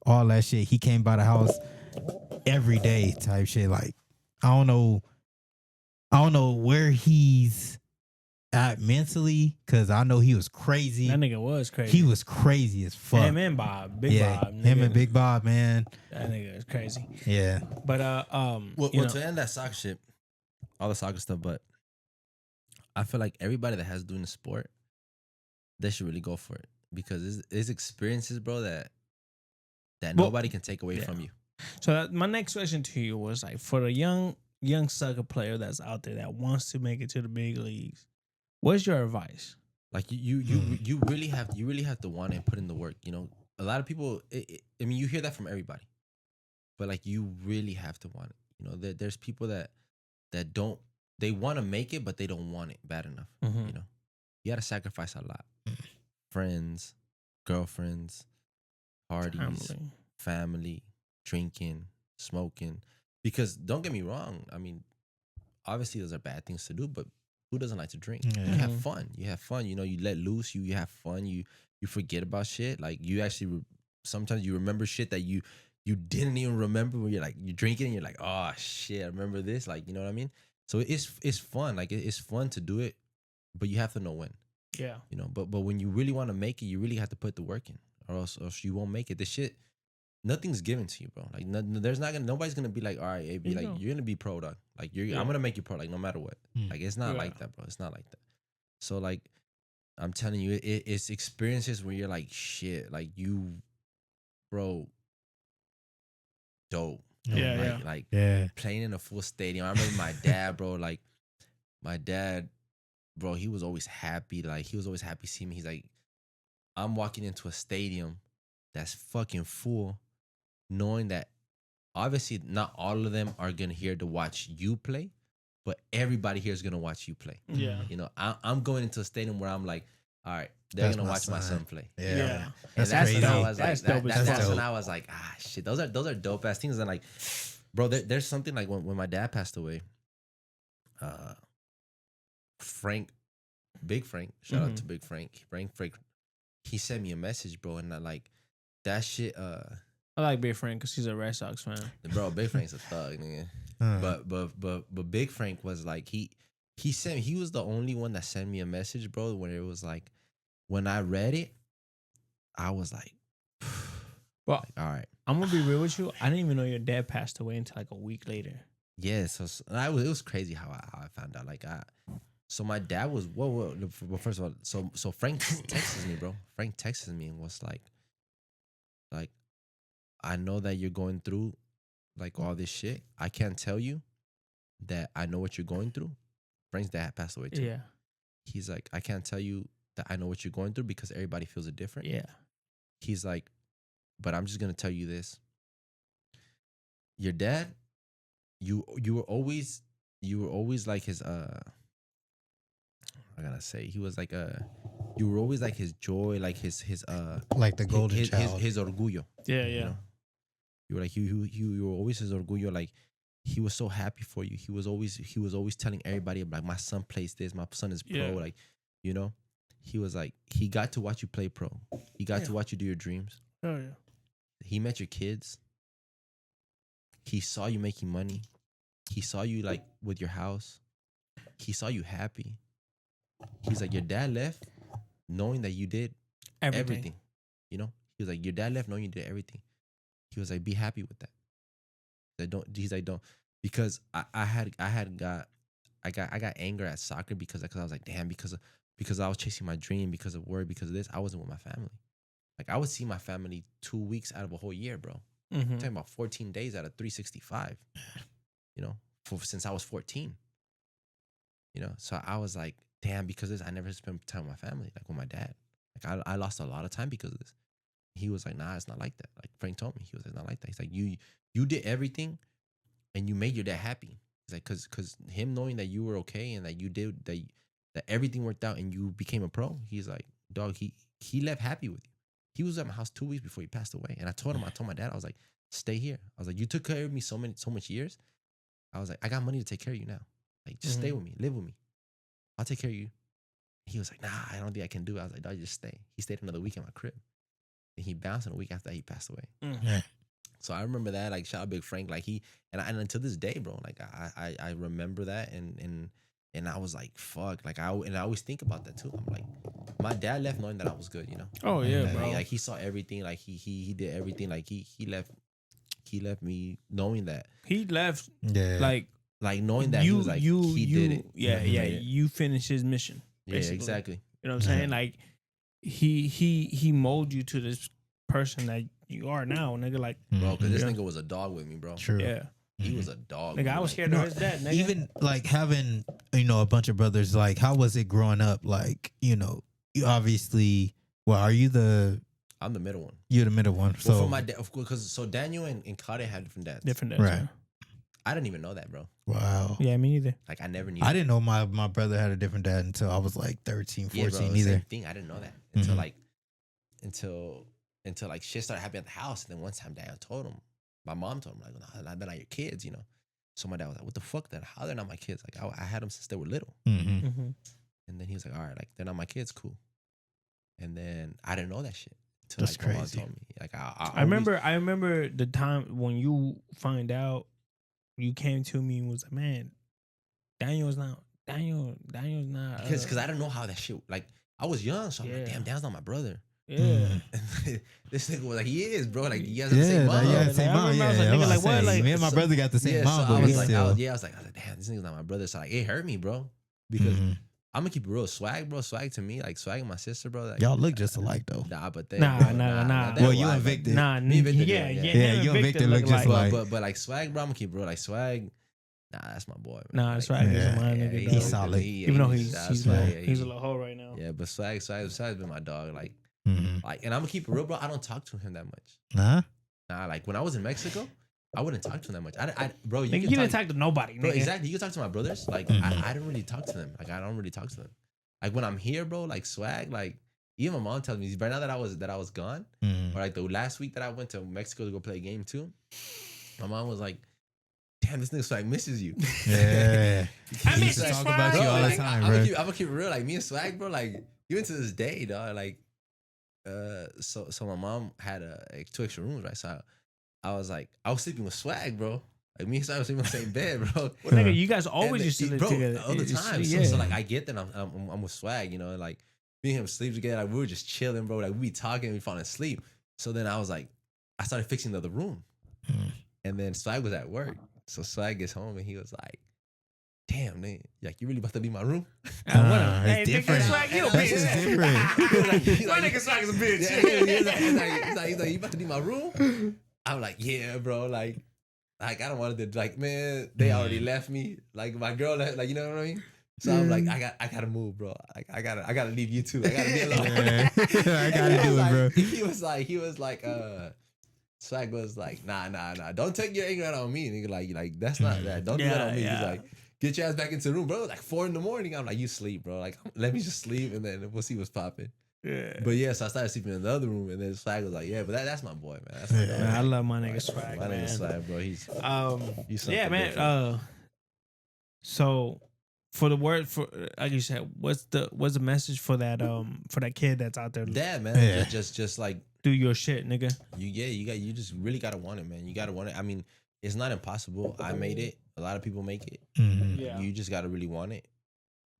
all that shit. He came by the house every day type shit. Like, I don't know where he's at mentally, because I know he was crazy. That nigga was crazy. He was crazy as fuck. Him and Bob, Big Bob. Nigga. Him and Big Bob, man. That nigga is crazy. Yeah. But well, to end that soccer shit, all the soccer stuff, but I feel like everybody that has doing the sport, they should really go for it, because it's experiences, bro, that nobody can take away from you. So my next question to you was like, for the young soccer player that's out there that wants to make it to the big leagues, what's your advice? Like you really have to want it and put in the work. A lot of people. I mean, you hear that from everybody, but like you really have to want it. There's people that don't. They want to make it, but they don't want it bad enough. Mm-hmm. You got to sacrifice a lot. Friends, girlfriends, parties, family, drinking, smoking. Because don't get me wrong. I mean, obviously those are bad things to do, but who doesn't like to drink? Yeah. You have fun. You let loose. You have fun. You forget about shit. Like you actually sometimes you remember shit that you didn't even remember when you're drinking and you're like, oh shit, I remember this. Like, you know what I mean? So it's fun. Like it's fun to do it, but you have to know when. Yeah. But when you really want to make it, you really have to put the work in, or else you won't make it. This shit, nothing's given to you, bro. Like nobody's gonna be like, all right, AB, like you're gonna be pro, dog. Like I'm gonna make you pro, like no matter what. Like it's not like that, bro. It's not like that. So like I'm telling you, it's experiences where you're like, shit, like you, bro, dope. Like playing in a full stadium. I remember my dad, bro. Like my dad, bro, he was always happy. Like he was always happy seeing me. He's like, I'm walking into a stadium that's fucking full, knowing that obviously not all of them are gonna here to watch you play, but everybody here is gonna watch you play. Yeah. I'm going into a stadium where I'm like, all right, they're gonna watch my son play. Yeah. That's crazy. when I was That's like, dope. that's when I was like, shit, those are dope ass things. And like, bro, there's something like when my dad passed away, Big Frank, shout out to Big Frank. Frank, he sent me a message, bro, and I like that shit. I like Big Frank because he's a Red Sox fan. Bro, Big Frank's a thug, nigga. But Big Frank was like he was the only one that sent me a message, bro, when it was like when I read it, I was like, well, like, all right. I'm gonna be real with you. I didn't even know your dad passed away until like a week later. Yeah, so it was crazy how I found out. Like so my dad was well, first of all, so Frank texted me, bro. Frank texted me and was like, I know that you're going through like all this shit. I can't tell you that I know what you're going through. Frank's dad passed away too. Yeah. He's like, I can't tell you that I know what you're going through because everybody feels it different. Yeah. He's like, but I'm just gonna tell you this. Your dad, you were always like his I gotta say, he was like you were always like his joy, like his like the golden child. his orgullo. Yeah, you know? You were like you were always his orgullo. Like he was so happy for you. He was always telling everybody like, my son plays this, my son is pro. Yeah. Like, he was like, he got to watch you play pro. He got to watch you do your dreams. Oh yeah. He met your kids. He saw you making money. He saw you like with your house. He saw you happy. He's like, your dad left knowing that you did everything. He was like, your dad left knowing you did everything. He was like, be happy with that. He's like, don't, because I got anger at soccer because I was like, damn, because I was chasing my dream, because of work, because of this, I wasn't with my family. Like I would see my family 2 weeks out of a whole year, bro. I'm talking about 14 days out of 365. Since I was 14. So I was like, damn, because of this, I never spent time with my family, like with my dad. Like I lost a lot of time because of this. He was like, nah, it's not like that. Like Frank told me, he was like, not like that. He's like, you did everything and you made your dad happy. He's like, cause him knowing that you were okay and that you did that everything worked out and you became a pro. He's like, dog, he left happy with you. He was at my house 2 weeks before he passed away. And I told my dad, I was like, stay here. I was like, you took care of me so much years. I was like, I got money to take care of you now. Like, just stay with me, live with me. I'll take care of you. He was like, nah, I don't think I can do it. I was like, dog, just stay. He stayed another week in my crib. And he bounced, and a week after that, he passed away. Yeah. So I remember that, like, shout out Big Frank. Like, and until this day, bro, like, I remember that, and I was like, fuck. Like, I always think about that, too. I'm like, my dad left knowing that I was good, you know? Oh, yeah, and, bro. Like, he saw everything. Like, he did everything. Like, he left me knowing that. He left, Like, knowing that he was like, he did it. Yeah, you finished his mission. Basically. Yeah, exactly. You know what I'm saying? Like, he molded you to this person that you are now, nigga. Like, bro, because this nigga was a dog with me, bro. True. Yeah. He was a dog. Nigga, I was scared of his dad, nigga. Even like having, a bunch of brothers, like, how was it growing up? Like, you obviously, well, are you I'm the middle one. You're the middle one. Well, So for my dad, of course, because so Daniel and Kade had different dads. Different dads. Right. I didn't even know that, bro. wow. Yeah, me neither. Like, I never knew. I didn't know my brother had a different dad until I was like 13, 14 yeah, bro, either. same thing. I didn't know that until like until like shit started happening at the house. And then one time, Daniel told him, my mom told him, like, no, they're not your kids, you know. So my dad was like, what the fuck? Then how they're not my kids? Like, I had them since they were little. Mm-hmm. Mm-hmm. And then he was like, all right, like, they're not my kids, cool. And then I didn't know that shit until That's like my mom crazy. told me. Like, I remember the time when you find out, you came to me and was like, man, Daniel's not. Because I don't know how that shit, like, I was young, so I'm like, damn, Daniel's not my brother. Yeah. And this nigga was like, he is, bro. Like, you guys have the same mom. Yeah, same mom. Yeah, I was like, nigga, like, what? Like, me and my brother got the same Yeah, mom, so but I was like, still. I was like, damn, this nigga's not my brother. So like, it hurt me, bro. Because Mhm. I'm gonna keep it real. Swag, bro. Swag to me, like Swag and my sister, bro. Like, Y'all look just alike though. Nah, but they, Nah. they Well, you alive, and like, Victor. Nah, Me and Victor, yeah, Yeah, you and Victor look just like- but like Swag, bro, I'm gonna keep it real. Like Swag, nah, that's my boy. Man. Nah, that's Like, right. Yeah, He's my nigga. he's dog. solid. Even though he's Swag, a little hoe right now. yeah, but Swag's been my dog. Like, Mhm. and I'm gonna keep it real, bro. I don't talk to him that much. Nah. Nah, like when I was in Mexico, I wouldn't talk to him that much. Bro, Nigga, you didn't talk to nobody, Bro, nigga. exactly. You can talk to my brothers. Like, Mhm. I don't really talk to them. Like, I don't really talk to them. Like, when I'm here, bro, like Swag, like, even my mom tells me right now that I was gone, Mhm. or like the last week that I went to Mexico to go play a game too, my mom was like, damn, this nigga Swag misses you. Yeah. I He miss used to you, talk Swag. about you Bro, all the like, time, I'm bro. gonna keep it real. Like, me and Swag, bro, like, even to this day, dog, like, so my mom had like 2 extra rooms, right? So I was sleeping with Swag, bro. Like, me and Swag was sleeping in the same bed, bro. Well, nigga, you guys always And used to live bro, together. all the It's- time. Yeah. So like, I get that I'm with Swag, you know, and like me and him sleep together. Like, we were just chilling, bro. Like, we be talking, we falling asleep. So then I was like, I started fixing the other room, and then Swag was at work. So Swag gets home and he was like, damn, man, like, you really about to leave my room? Hey, it's nigga, different. Swag, you a That's bitch. just different. My nigga Swag is a bitch. Yeah, he's like, you about to leave my room? I'm like, yeah, bro. Like I don't want to, like, man, they already left me. Like, my girl left, like, you know what I mean? So I'm like, I gotta move, bro. Like, I gotta leave you too. I gotta be alone. Yeah. I gotta do it, bro. He was like, Swag was like, nah. Don't take your anger out on me. Nigga, like that's not that. Don't do that on me. He's like, get your ass back into the room, bro. It was like 4 a.m. I'm like, you sleep, bro. Like, let me just sleep and then we'll see what's popping. Yeah. But yeah, so I started sleeping in the other room, and then Swag was like, yeah, but that's my boy, man. That's my dog. Man, I love my nigga Swag, My nigga man. Swag, bro. He's Yeah, something man. different. So for the word, for like you said, what's the message for that kid that's out there? Dad, man. Yeah. Just like Do your shit, nigga. you just really gotta want it, man. You gotta want it. I mean, it's not impossible. I made it. A lot of people make it. Mhm. Yeah. You just gotta really want it.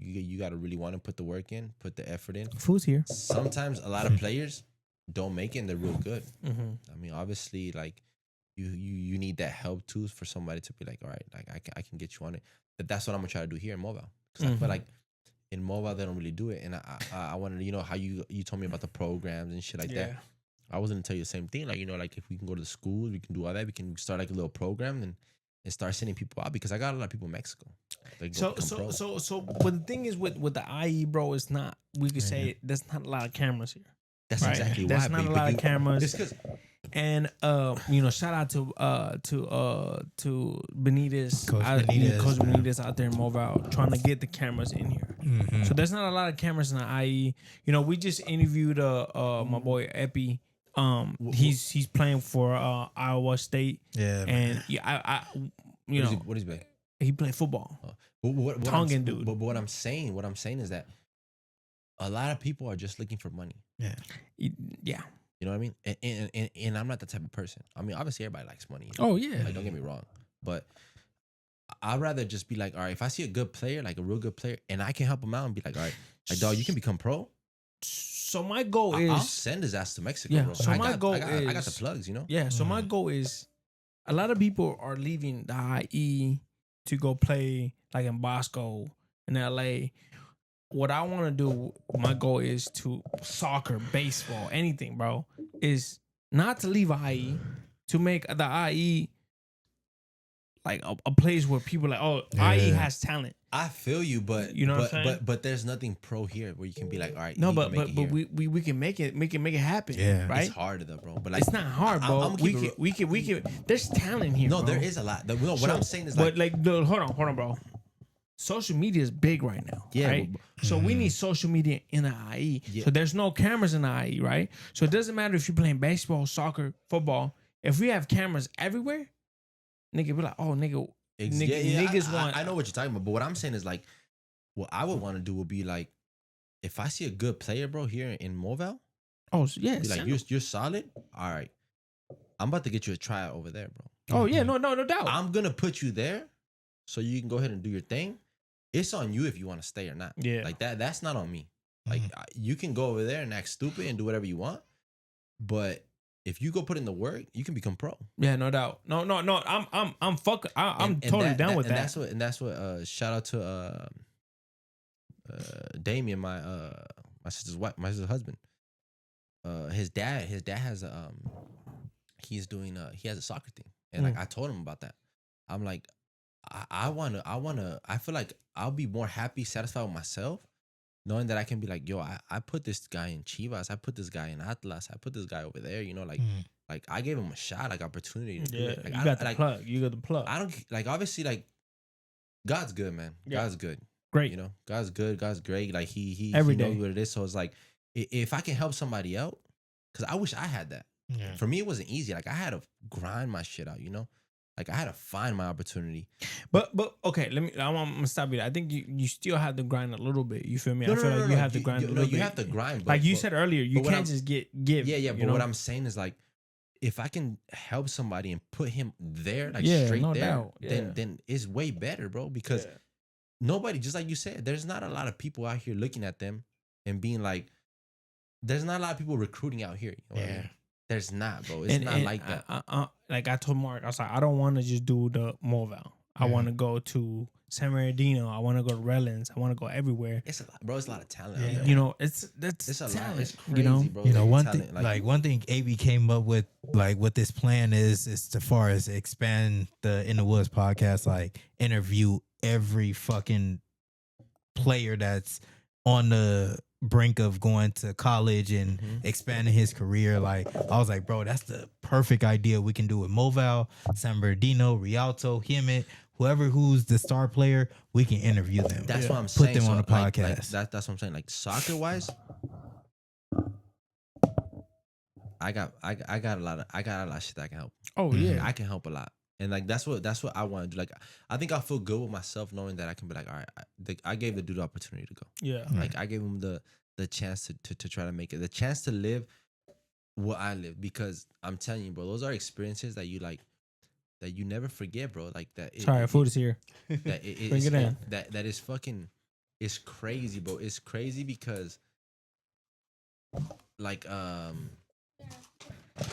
You gotta really want to put the work in, put the effort in. Food's here. Sometimes a lot of players don't make it and they're real good. Mm-hmm. I mean, obviously, like you need that help too for somebody to be like, all right, like I can get you on it. But that's what I'm gonna try to do here in mobile, because I feel like in mobile they don't really do it. And I wanted to, you know, how you told me about the programs and shit like that. I was gonna tell you the same thing. Like, you know, like if we can go to the schools, we can do all that. We can start like a little program and start sending people out, because I got a lot of people in Mexico. Like, So but the thing is with the IE, bro, it's not, we could say there's not a lot of cameras here. that's Right. exactly why. There's not a lot of cameras. It's because And you know, shout out to Benitez, Coach Benitez. Coach Benitez out there in Mobile trying to get the cameras in here. Mhm. So there's not a lot of cameras in the IE. You know, we just interviewed my boy Epi. He's playing for Iowa State. Yeah, man. And yeah, I you know, what is bad? He played football. Tongan dude. But what I'm saying is that a lot of people are just looking for money. Yeah. Yeah. You know what I mean? And I'm not that type of person. I mean, obviously everybody likes money. Oh yeah. Like, don't get me wrong, but I'd rather just be like, all right, if I see a good player, like a real good player, and I can help him out and be like, all right, like, dog, you can become pro. So my goal I'll is send his ass to Mexico, Yeah, bro. so my goal I got is- the plugs, you know? yeah. So my goal is, a lot of people are leaving the IE to go play like in Bosco in LA. What I want to do, my goal is to soccer, baseball, anything, bro, is not to leave IE, to make the IE like a place where people are like, oh, IE has talent. I feel you, but You know what I'm saying? but there's nothing pro here where you can be like, all right, No, he but can make it here. we can make it happen. Yeah. Right. It's hard though, bro. But like, It's not hard, bro. I'm We can. There's talent here. No, bro. there is a lot. No, what I'm saying is but like, hold on, bro. Social media is big right now. Yeah, Right? So we need social media in the IE. Yeah. So there's no cameras in the IE, right? So it doesn't matter if you're playing baseball, soccer, football. If we have cameras everywhere, nigga, be like, oh, nigga, niggas want. I know what you're talking about, but what I'm saying is like, what I would want to do would be like, if I see a good player, bro, here in Moval, Oh, yeah. be like, you're solid. All right, I'm about to get you a tryout over there, bro. Oh, yeah. No doubt. I'm gonna put you there, so you can go ahead and do your thing. It's on you if you want to stay or not. Yeah. Like that. That's not on me. Like you can go over there and act stupid and do whatever you want, but if you go put in the work, you can become pro. Yeah, no doubt. No. I'm fucking. I'm totally down with that. That's what. Shout out to Damien, my sister's wife, my sister's husband. His dad has he has a soccer team, and like I told him about that. I'm like, I feel like I'll be more happy, satisfied with myself, knowing that I can be like, yo, I put this guy in Chivas, I put this guy in Atlas, I put this guy over there, you know, like like I gave him a shot, like opportunity to do Yeah, it. Like, you got the plug. You got the plug. I don't like, obviously, like, God's good, man. Yeah. God's good. Great. You know, God's good. God's great. Like he Every knows day. what it is. So it's like, if I can help somebody out, because I wish I had that. Yeah. For me, it wasn't easy. Like I had to grind my shit out. You know, like I had to find my opportunity. But okay, I'm gonna stop you there. I think you still have to grind a little bit. You feel me? I feel like you have to grind a little bit. You have to grind. Like you said earlier, you can't just give. Yeah. But what I'm saying is like, if I can help somebody and put him there, like Yeah, straight no there, doubt. Yeah. then it's way better, bro. Because nobody, just like you said, there's not a lot of people out here looking at them and being like, there's not a lot of people recruiting out here. You know what I mean? There's not, bro. It's not like that. Like I told Mark, I was like, I don't want to just do the Moval. I want to go to San Bernardino. I want to go to Redlands. I want to go everywhere. It's a lot, bro. It's a lot of talent. out there. You know, it's It's a talent. lot. It's crazy, bro. You know, Like, one talent, thing, like one thing AB came up with, like what this plan is as far as expand the In the Woods podcast, like interview every fucking player that's on the brink of going to college and expanding his career. Like I was like, bro, that's the perfect idea. We can do it. Moval, San Bernardino, Rialto, Hemet, whoever who's the star player, we can interview them. That's what I'm saying. Put them on the Like, podcast. that's what I'm saying. Like soccer wise, I got a lot of shit that I can help. Oh yeah. I can help a lot. And like that's what I want to do. Like I think I'll feel good with myself knowing that I can be like, all right, I gave the dude the opportunity to go. Yeah. Like I gave him the chance to try to make it, the chance to live what I live. Because I'm telling you, bro, those are experiences that you like, that you never forget, bro. Like that. Sorry, food is here. That Bring it in. That is fucking. It's crazy, bro. It's crazy because, like,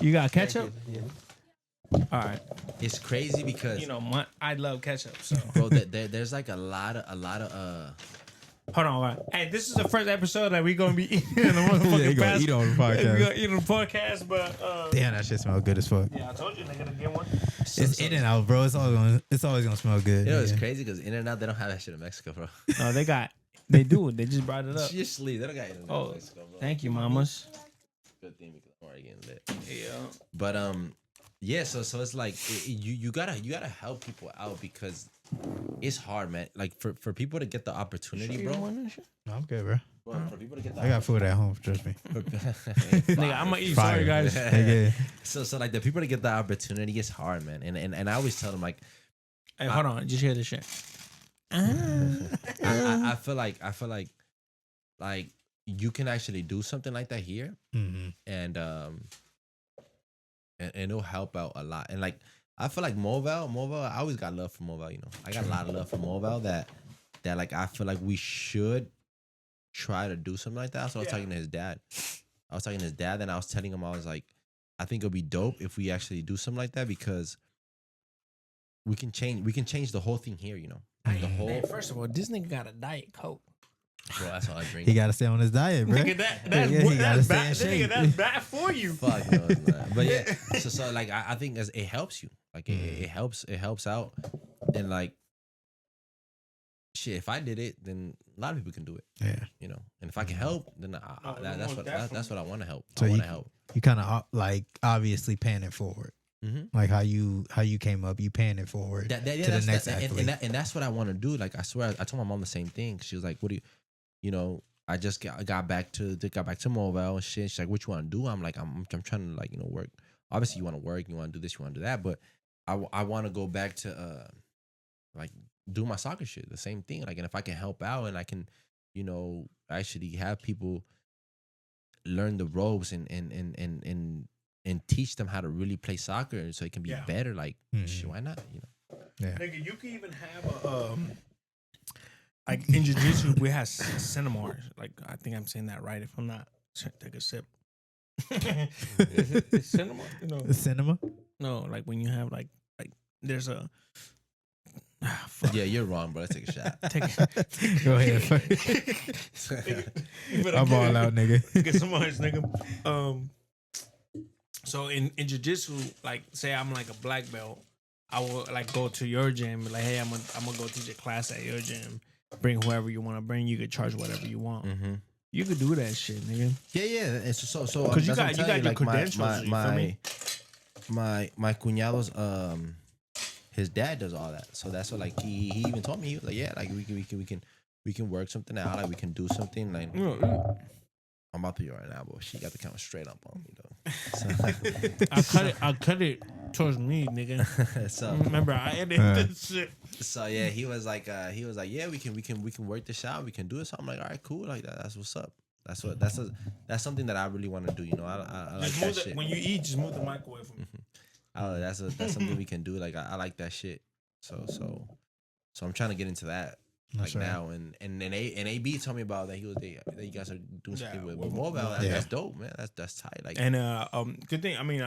You got ketchup? Yeah. All right. it's crazy because You know, I love ketchup. So bro, there's like a lot of hold on. All right. Hey, this is the first episode that we gonna be eating on the motherfucking you gonna eat on the podcast. We gonna eat on the podcast, but Damn, that shit smells good as fuck. yeah, I told you they're gonna get one. It's In and Out, bro. It's always gonna smell good. You know, it's Yeah. crazy because In-N-Out, they don't have that shit in Mexico, bro. No, they do. They just brought it up. Just leave. They don't got In-N-Out Oh, in Mexico, bro. thank you, mamas. Good thing because I'm already getting lit. Yeah. But yeah. So it's like you gotta help people out because it's hard, man. Like for people to get the opportunity, bro. No, I'm good, bro. Well, for people to get the I got food at home. Trust me. Nigga, I'm gonna eat. Fire. Sorry, guys. Yeah. So like the people to get the opportunity is hard, man. And I always tell them like, Hey, hold on. Just hear this shit. I feel like you can actually do something like that here, and it'll help out a lot. And like I feel like Mobile, I always got love for Mobile. You know, I got a lot of love for Mobile that like I feel like we should try to do something like that. So I was talking to his dad. And I was telling him, I was like, I think it'll be dope if we actually do something like that because we can change the whole thing here. You know, the whole. Man, first of all, this nigga got a Diet Coke. Bro, that's all I drink. He got to stay on his diet, bro. Nigga, that's bad. Nigga, that's bad for you. Fuck no, it's not. But yeah, so like I think it helps you. Like it helps out, and like shit. If I did it, then a lot of people can do it. Yeah, you know. And if I can help, then that's what I want to help. So I want to help. You kind of like obviously paying it forward. Like how you came up, you paying it forward to the next athlete. And that's what I want to do. Like I swear, I told my mom the same thing. She was like, "What do you know?" I just got back to Mobile and shit. She's like, "What you want to do?" I'm like, "I'm trying to like work. Obviously, you want to work, you want to do this, you want to do that, but I want to go back to like do my soccer shit, the same thing. Like, and if I can help out and I can, actually have people learn the ropes and teach them how to really play soccer so it can be better. Like, shit, why not? Yeah. Nigga, you can even have a like in jiu-jitsu, we have cinemars. Like, I think I'm saying that right. If I'm not, take a sip. It's cinema? Cinema? No, like when you have like there's a. Yeah, you're wrong, bro. Let's take a shot. Go ahead. I'm all out, nigga. Get some ice, nigga. So in jiu-jitsu, like say I'm like a black belt, I will like go to your gym, be like, hey, I'm gonna go teach a class at your gym. Bring whoever you want to bring. You could charge whatever you want. Mm-hmm. You could do that shit, nigga. Yeah. It's so because you got your like credentials. my cuñado's his dad does all that. So that's what like he even told me, he was like, yeah, like we can work something out, like we can do something like. I'm about to be right now, but she got the camera straight up on me though. So. I cut it towards me, nigga. So remember I edited this shit. So yeah, he was like, yeah, we can work this out, we can do it. So I'm like, all right, cool, like that's what's up. That's something that I really want to do. I like that shit. When you eat, just move the mic away from me. That's something we can do. Like I like that shit. So I'm trying to get into that. That's like right. Now and AB told me about that that you guys are doing something with Mobile. That's dope, man. That's tight. Like good thing. I mean,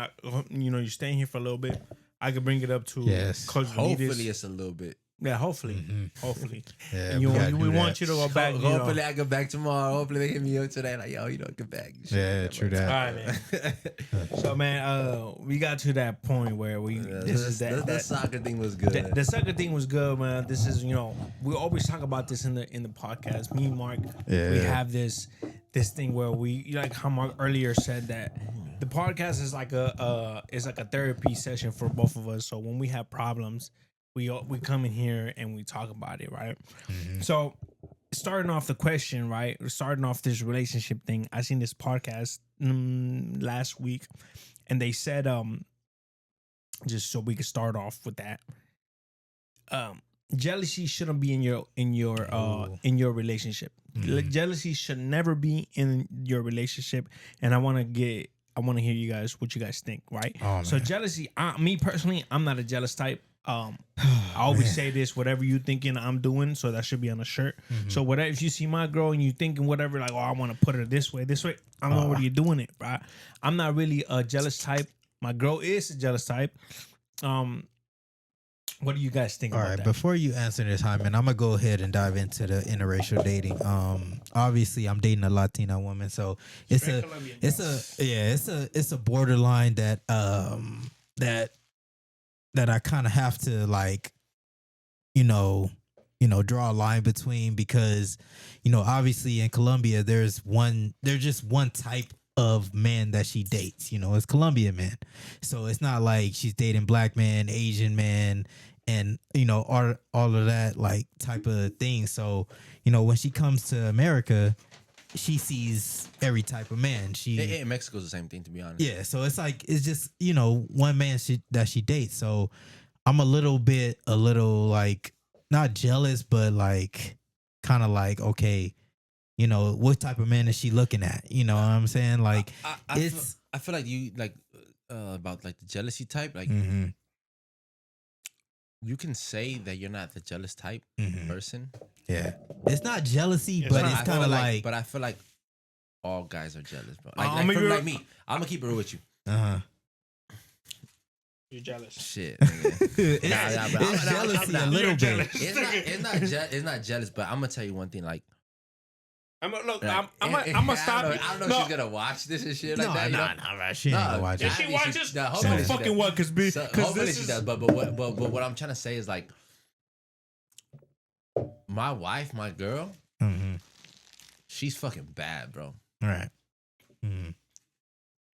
you're staying here for a little bit. I could bring it up to Coach Hopefully it's a little bit. Yeah, hopefully. Yeah, and we want you to go back. Hopefully I go back tomorrow. Hopefully they hit me up today. Like, yo, get back. Yeah, true that. All right, man. So, man, we got to that point where the soccer thing was good. The soccer thing was good, man. This is, we always talk about this in the podcast. Me and Mark, we have this thing where we, like how Mark earlier said that the podcast is like a therapy session for both of us. So when we have problems, we come in here and we talk about it, right? Mm-hmm. So starting off the question, right? Starting off this relationship thing, I seen this podcast last week, and they said, just so we could start off with that, jealousy shouldn't be in your relationship. Mm-hmm. Jealousy should never be in your relationship, and I want to hear you guys what you guys think, right? Oh, so jealousy, me personally, I'm not a jealous type. I always say this, whatever you thinking I'm doing, so that should be on a shirt. Mm-hmm. So whatever, if you see my girl and you thinking whatever, like, oh, I want to put her this way, I'm already doing it, right? I'm not really a jealous type. My girl is a jealous type. What do you guys think about that? All right, before you answer this, Hyman, I'm gonna go ahead and dive into the interracial dating. Obviously I'm dating a Latina woman, so it's a borderline that I kind of have to like, draw a line between, because, obviously in Colombia there's just one type of man that she dates. It's Colombian man, so it's not like she's dating black man, Asian man, and all of that like type of thing. So when she comes to America, she sees every type of man. In Mexico's the same thing, to be honest. Yeah, so it's just one man that she dates. So I'm a little like not jealous, but like kind of like, okay, you know, what type of man is she looking at? You know what I'm saying? Like I feel like you like about like the jealousy type. Like mhm, you can say that you're not the jealous type mhm. person. Yeah, it's not jealousy, It's but not. it's I kind feel of like, like but I feel like all guys are jealous, bro. I'm Like, gonna like be me, I'm gonna keep it real with you. You're jealous. Shit. it's, But it's jealousy a little bit. jealous. It's not jealous, but I'm gonna tell you one thing. Like, I'm like, gonna stop. I don't know if she's gonna watch this and shit like that. Nah, she ain't gonna watch If it. she I think watches, nah, she hopefully don't she fucking does. watch because Hopefully this she is. does. But what I'm trying to say is like, my wife, my girl, Mm-hmm. she's fucking bad, bro. Right. Mm-hmm.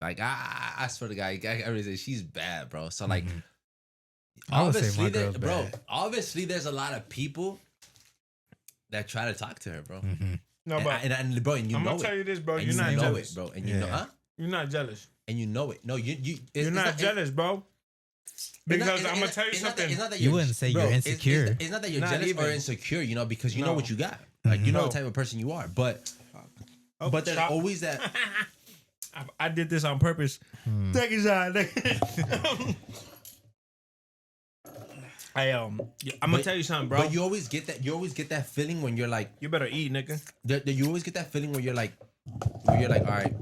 Like I swear to God, I really say she's bad, bro. So like, Mhm. I would say my girl's bro. bad. Obviously, there's a lot of people that try to talk to her, bro. Mm-hmm. No, but And bro, and you I'm know gonna tell it. you this, bro. And You're you not know jealous, it, bro. And you know, Yeah. huh? You're not jealous. And you know it. No, You're not jealous, bro. Because I'm gonna tell you something. It's not that You wouldn't say you're insecure. It's not that you're Not jealous even. or insecure, you know, because you know No. what you got. Like you know No. the type of person you are. But there's stop. always that. I did this on purpose. Take a shot. I'm gonna tell you something, bro. But you always get that. You always get that feeling when you're like. You better eat, nigga. You always get that feeling where you're like, all right,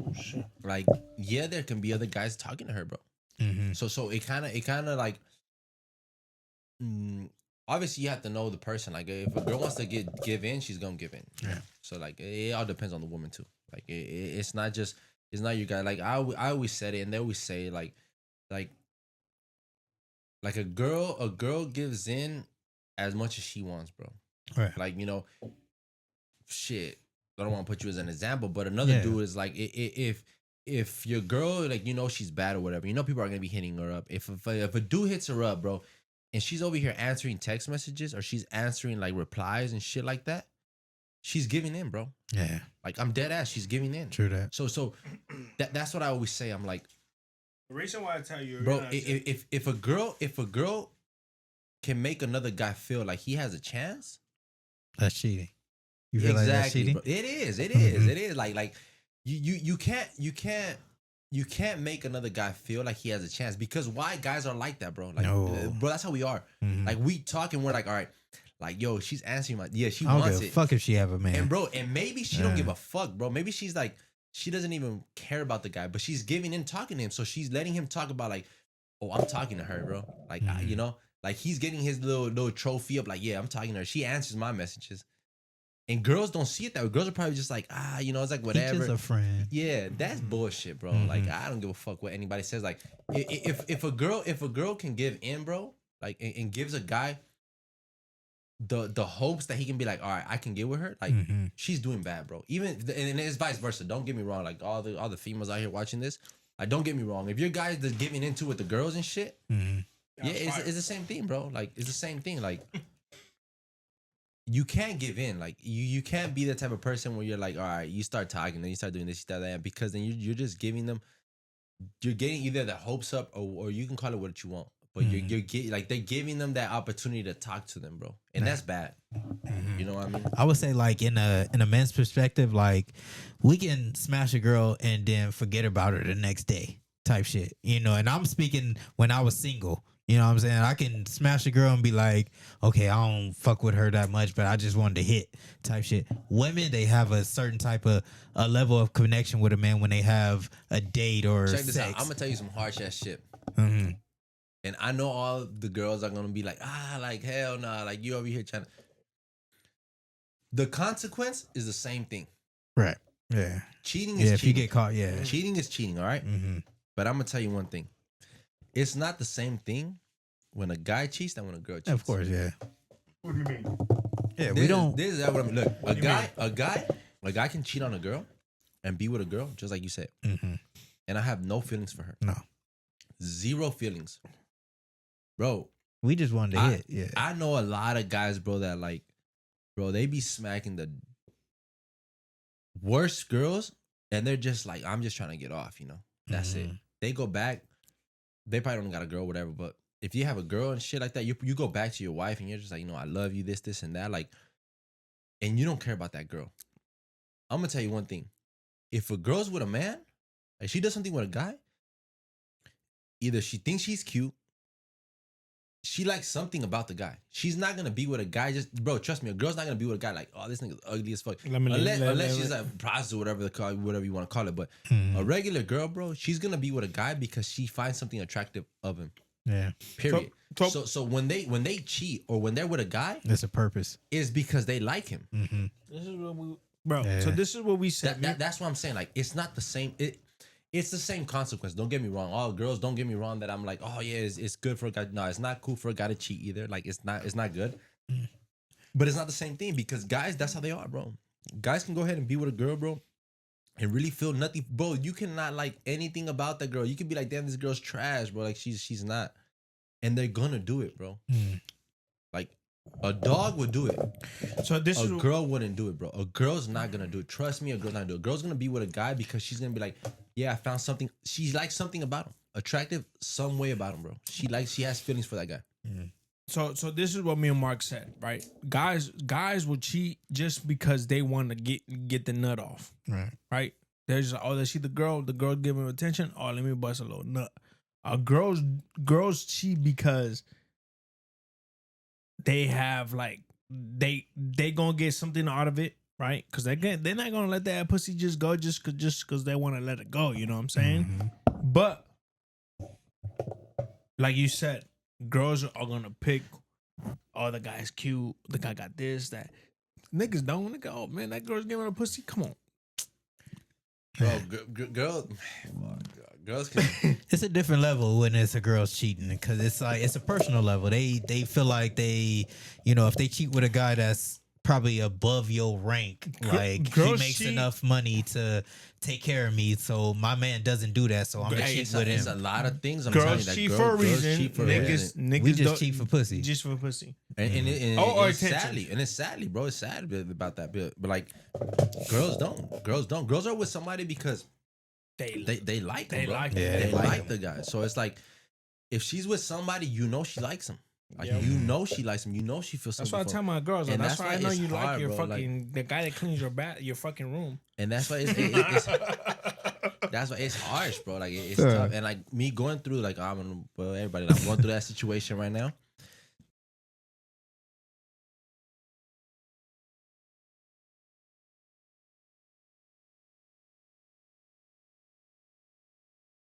like yeah, there can be other guys talking to her, bro. Mm-hmm. So it kind of like. Obviously, you have to know the person. Like, if a girl wants to give in, she's gonna give in. Yeah. So like, it all depends on the woman too. Like, it's not your guy. Like I always said it, and they always say like a girl gives in as much as she wants, bro. Right. Like, you know, shit. I don't want to put you as an example, but another dude is like, if your girl, like, you know, she's bad or whatever, you know, people are gonna be hitting her up. If a dude hits her up, bro, and she's over here answering text messages or she's answering like replies and shit like that, she's giving in, bro. Yeah. Like, I'm dead ass. She's giving in. True that. So that's what I always say. I'm like, The reason why I tell you, bro, if a girl can make another guy feel like he has a chance, That's cheating. You feel like that's cheating? bro. It is. Mhm. It is. Like you can't make another guy feel like he has a chance, because why guys are like that, bro? Like, No. bro, that's how we are. Mhm. Like, we talk and we're like, all right, like, yo, she's answering she I don't wants give a it. fuck if she have a man. And bro, and maybe she don't Yeah. give a fuck, bro. Maybe she's like, she doesn't even care about the guy, but she's giving in, talking to him. So she's letting him talk about like, oh, I'm talking to her, bro. Like, you know, like he's getting his little trophy up. Like, yeah, I'm talking to her. She answers my messages. And girls don't see it that way. Girls are probably just like, you know, it's like whatever. He's just a friend. Yeah, that's bullshit, bro. Mhm. Like, I don't give a fuck what anybody says. Like, if a girl can give in, bro, like, and gives a guy the hopes that he can be like, all right, I can get with her, like, Mhm. she's doing bad, bro. Even and it's vice versa. Don't get me wrong. Like, all the females out here watching this, like, don't get me wrong. If your guys just giving into with the girls and shit, Mhm. yeah, it's the same thing, bro. Like, it's the same thing. Like, you can't give in. Like, you can't be the type of person where you're like, all right, you start talking, then you start doing this, that, because then you're just giving them, you're getting either the hopes up or you can call it what you want. But you're getting, like, they're giving them that opportunity to talk to them, bro, and that's bad. You know what I mean? I would say, like, in a man's perspective, like, we can smash a girl and then forget about her the next day, type shit. You know, and I'm speaking when I was single. You know what I'm saying? I can smash a girl and be like, okay, I don't fuck with her that much, but I just wanted to hit, type shit. Women, they have a certain type of a level of connection with a man when they have a date or Check this sex. out. I'm gonna tell you some harsh ass shit. Mhm. And I know all the girls are gonna be like, like, hell nah, like, you over here trying to. The consequence is the same thing. Right. Yeah. Cheating is Yeah, if you cheating. get caught, yeah. Cheating is cheating, all right? Mm-hmm. But I'm gonna tell you one thing. It's not the same thing when a guy cheats than when a girl cheats. Of course, yeah. What do you mean? Yeah, This is what I mean. Look, a guy can cheat on a girl and be with a girl, just like you said. Mm-hmm. And I have no feelings for her. No. Zero feelings. Bro, We just wanted to hit. Yeah. I know a lot of guys, bro, that like, bro, they be smacking the worst girls and they're just like, I'm just trying to get off, you know? That's it. Mhm. They go back, they probably don't got a girl, whatever, but if you have a girl and shit like that, you go back to your wife and you're just like, I love you, this and that, like, and you don't care about that girl. I'm gonna tell you one thing: if a girl's with a man, like she does something with a guy, either she thinks he's cute, she likes something about the guy. She's not gonna be with a guy just, bro. Trust me, a girl's not gonna be with a guy like, oh, this nigga's ugly as fuck. Unless she's like prostitute, whatever you want to call it. But a regular girl, bro, she's gonna be with a guy because she finds something attractive of him. Yeah. Period. So when they cheat or when they're with a guy, there's a purpose. Is because they like him. Mm-hmm. This is what we, bro. Yeah. So this is what we said. That's what I'm saying. Like, it's not the same. It's the same consequence. Don't get me wrong. All girls, don't get me wrong. That I'm like, oh yeah, it's good for a guy. No, it's not cool for a guy to cheat either. Like, it's not good. But it's not the same thing because guys, that's how they are, bro. Guys can go ahead and be with a girl, bro, and really feel nothing, bro. You cannot like anything about that girl. You could be like, damn, this girl's trash, bro. Like she's not, and they're gonna do it, bro. Like a dog would do it. So this a girl wouldn't do it, bro. A girl's not gonna do it. Trust me, a girl's not gonna do it. A girl's gonna be with a guy because she's gonna be like, yeah, I found something. She likes something about him, attractive, some way about him, bro. She has feelings for that guy. So this is what me and Mark said, right? Guys will cheat just because they want to get the nut off, right? They're just like, oh, they see the girl giving them attention. Oh, let me bust a little nut. Girls cheat because they have like they gonna get something out of it, right? Because they're not gonna let that pussy just go just because they want to let it go. You know what I'm saying? But like you said, girls are gonna pick. Oh, the guy's cute. The guy got this, that. Niggas don't. Nigga, oh man, that girl's giving a pussy. Come on, bro. Girls can. It's a different level when it's a girl's cheating because it's like it's a personal level. They feel like they, if they cheat with a guy that's probably above your rank, like he makes enough money to take care of me, so my man doesn't do that, so I'm gonna cheat with him. It's a lot of things. I'm girls cheat for a reason. Niggas we just cheat for pussy. Just for pussy. And it's sadly, bro. It's sad about that. But like, girls don't. Girls are with somebody because they like him. They like him. They like the guy. So it's like, if she's with somebody, she likes him. Like she likes him. She feels something. That's why I tell my girls. And that's why I know you hard, like your fucking the guy that cleans your fucking room. And that's why it's that's why it's harsh, bro. Like it's tough. And like me going through, like everybody, I'm going through that situation right now.